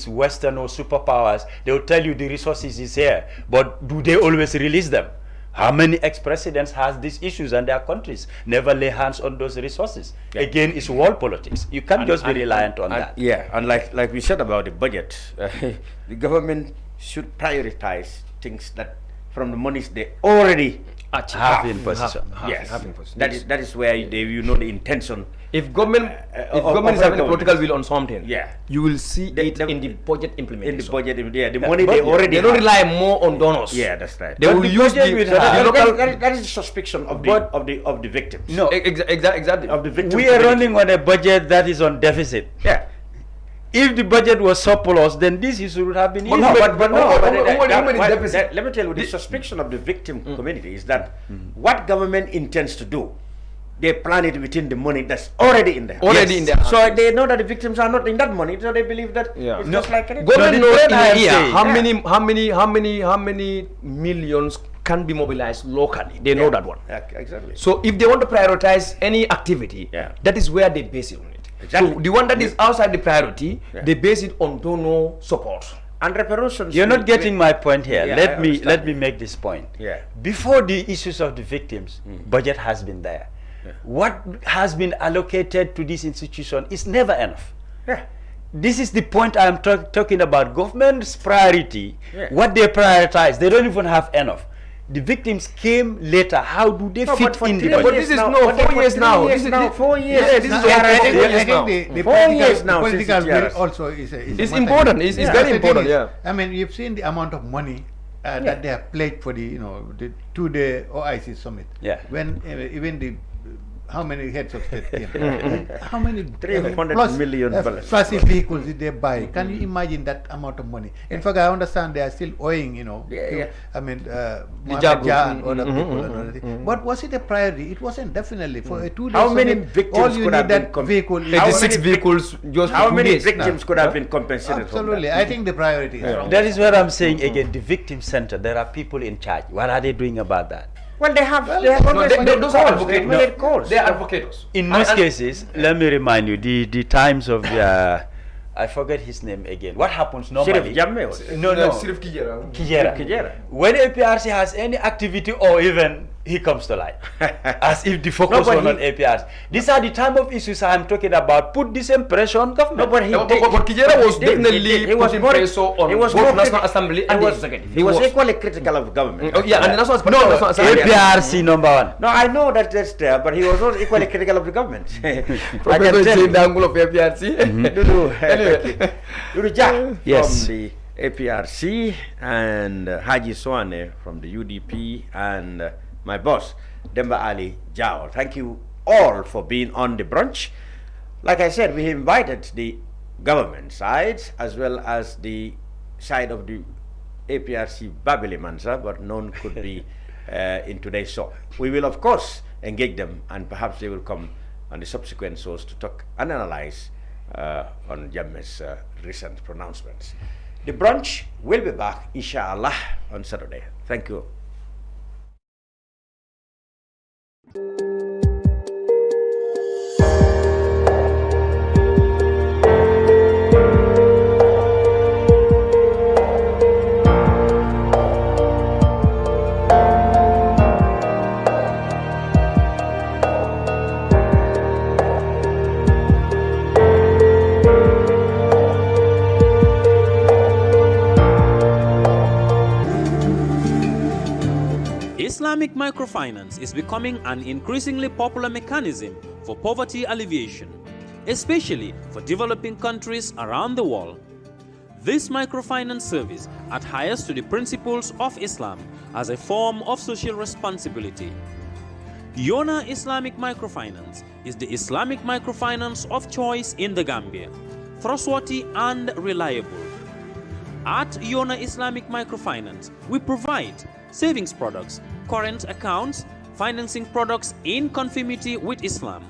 S6: Western or superpowers, they will tell you the resources is here, but do they always release them? How many ex-presidents has these issues and their countries never lay hands on those resources? Yeah. Again, it's world politics. You can't just be reliant on that.
S5: Yeah, and like we said about the budget, the government should prioritize things that from the monies they already
S6: have in position.
S5: Yes, that is where the intention.
S7: If government is having a political will on something, you will see it in the budget implementation.
S5: In the budget, the money they already.
S7: They don't rely more on donors.
S5: Yeah, that's right.
S7: They will use the local.
S5: That is the suspicion of the victims.
S6: No,
S7: exactly.
S5: Of the victims.
S6: We are running on a budget that is on deficit.
S5: Yeah.
S6: If the budget was surplus, then this issue would have been easy.
S5: Let me tell you, the suspicion of the victim community is that what government intends to do, they plan it within the money that's already in there. So they know that the victims are not in that money, so they believe that it's just like anything.
S7: Government knows in a year how many millions can be mobilized locally. They know that one.
S5: Exactly.
S7: So if they want to prioritize any activity, that is where they base it on it.
S5: Exactly.
S7: So the one that is outside the priority, they base it on donor support.
S5: And reparations.
S6: You're not getting my point here. Let me make this point.
S5: Yeah.
S6: Before the issues of the victims, budget has been there. Yeah. What has been allocated to this institution is never enough.
S5: Yeah.
S6: This is the point I'm talking about. Government's priority, what they prioritize, they don't even have enough. The victims came later. How do they fit in the budget?
S7: But this is 4 years now.
S5: This is 4 years.
S7: Yeah, this is
S2: the 4 years now. Political will also is
S7: important. It's very important. Yeah.
S2: I mean, you've seen the amount of money that they have pledged for the the 2-day OIC summit.
S6: Yeah.
S2: When even the how many heads of state came? How many
S5: 300 million dollars.
S2: Plus vehicles did they buy? Can you imagine that amount of money? In fact, I understand they are still owing, I mean, Mohammed Jah and other people and other things. But was it a priority? It wasn't, definitely. For a 2-day
S5: how many
S2: summit,
S5: victims
S2: all you
S5: could
S2: need
S5: have
S2: that
S5: been
S2: vehicle.
S7: 86 vehicles just
S5: how
S7: for 2
S5: many
S7: days.
S5: victims could have been compensated?
S2: Absolutely. I think the priority is wrong.
S6: That is what I'm saying again. The victim center, there are people in charge. What are they doing about that?
S5: Well, they have.
S7: Those are advocates. They are advocates.
S6: In most cases, let me remind you, the times of I forget his name again. What happens normally? No.
S7: Sirif
S6: Kijera. When APRC has any activity or even he comes to light, as if the focus was on APRC. These are the time of issues I'm talking about. Put this impression on government.
S7: But Kijera was definitely putting pressure on both National Assembly and the Executive.
S5: He was equally critical of government.
S7: And the National Assembly.
S6: APRC number one.
S5: No, I know that's there, but he was also equally critical of the government.
S7: I can tell you the angle of APRC.
S5: Dodou Jah
S6: Yes.
S5: from the APRC and Haji Suwaneh from the UDP and my boss, Demba Ali Jawo. Thank you all for being on the brunch. Like I said, we invited the government side as well as the side of the APRC Babili Mansa, but none could be in today's show. We will, of course, engage them, and perhaps they will come on the subsequent shows to talk and analyze on Jammeh's recent pronouncements. The brunch will be back, inshallah, on Saturday. Thank you.
S4: Islamic microfinance is becoming an increasingly popular mechanism for poverty alleviation, especially for developing countries around the world. This microfinance service adheres to the principles of Islam as a form of social responsibility. Yona Islamic Microfinance is the Islamic microfinance of choice in the Gambia, trustworthy and reliable. At Yona Islamic Microfinance, we provide savings products, current accounts, financing products in conformity with Islam.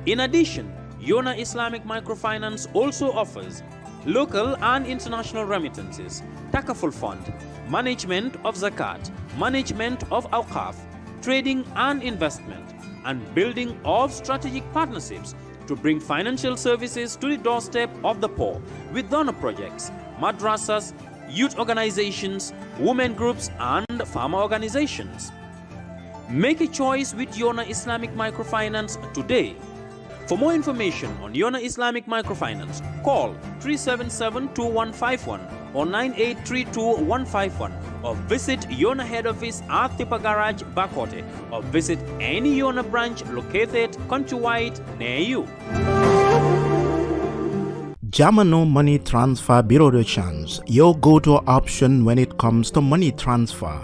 S4: In addition, Yona Islamic Microfinance also offers local and international remittances, Takaful Fund, management of zakat, management of awqaf, trading and investment, and building of strategic partnerships to bring financial services to the doorstep of the poor with donor projects, madrasas, youth organizations, women groups, and farmer organizations. Make a choice with Yona Islamic Microfinance today. For more information on Yona Islamic Microfinance, call 377-2151 or 9832-151 or visit Yona head office at Tipa Garage, Bakote, or visit any Yona branch located countrywide near you.
S1: Jammeh Money Transfer Bureau de Change, your go-to option when it comes to money transfer.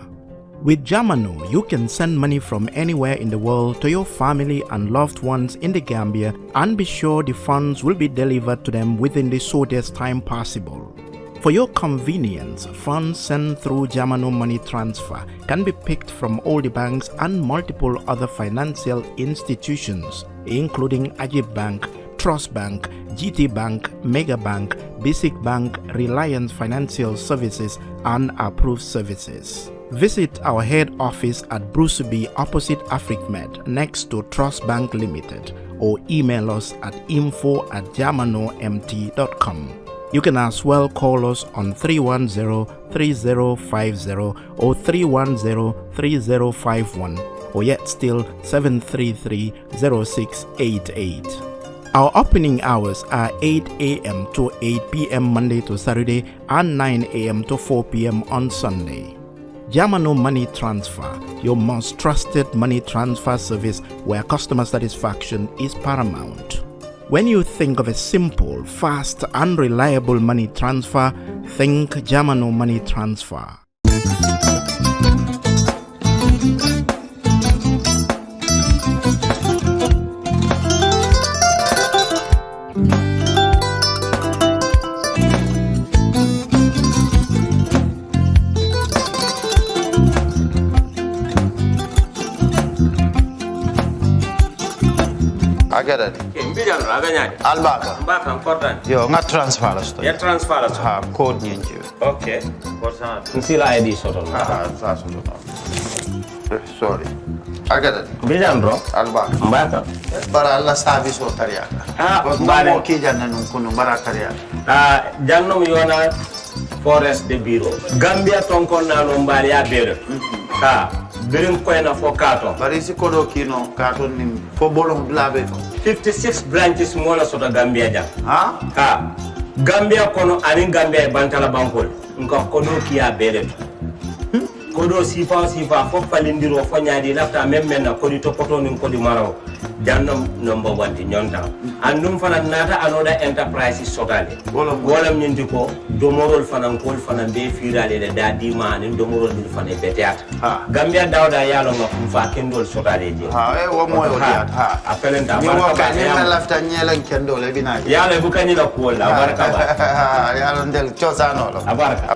S1: With Jammeh, you can send money from anywhere in the world to your family and loved ones in the Gambia and be sure the funds will be delivered to them within the shortest time possible. For your convenience, funds sent through Jammeh Money Transfer can be picked from all the banks and multiple other financial institutions, including Ajib Bank, Trust Bank, GT Bank, Mega Bank, Basic Bank, Reliance Financial Services, and Approved Services. Visit our head office at Bruceby opposite AfricMed next to Trust Bank Limited or email us at info@jammehmt.com. You can as well call us on 310-3050 or 310-3051 or yet still 733-0688. Our opening hours are 8 a.m. to 8 p.m. Monday to Saturday and 9 a.m. to 4 p.m. on Sunday. Jammeh Money Transfer, your most trusted money transfer service where customer satisfaction is paramount. When you think of a simple, fast, and reliable money transfer, think Jammeh Money Transfer.
S6: Agada.
S3: Mbijan raganya.
S6: Albaka.
S3: Mbaka important.
S6: Yo, nga transfer la sto.
S3: Ya transfer la.
S6: Ha, code nyenje.
S3: Okay. What's that? Nsila ID soto.
S6: Sa soto. Sorry. Agada.
S3: Mbijan bro.
S6: Albaka.
S3: Mbaka.
S6: Bara alla service o tariaka.
S3: Mbale.
S6: Mo ki janna nun kunu bara tariaka.
S3: Jannom yona forest de bureau. Gambia tonkon na no mbali ya bere. Birim koyna fo kato.
S6: Bari si kodo kino kato ni fo bolong blabe.
S3: 56 branches mola soto Gambia jam.
S6: Ha?
S3: Gambia kono ani Gambia bantala bankol. Nka kodo kiya bere. Kodo sifa fo palindiro fo nyaadi lafta memmen na kodi topoto nin kodi maraw. Jannom number 1 ti nyonta. Andum fana nata anoda enterprise sotale. Wolam nyindi ko domorol fana kol fana be firale de dadi man domorol dil fana beteat. Gambia dawda yalo ngam fa kendol sotale je.
S6: Wo moyo diat.
S3: Apelenta
S6: ni wo ka ni na lafta nyelen kendol e bina.
S3: Yalo bukani la ko la baraka ba.
S6: Yalo ndel chosano lo.
S3: Abaraka.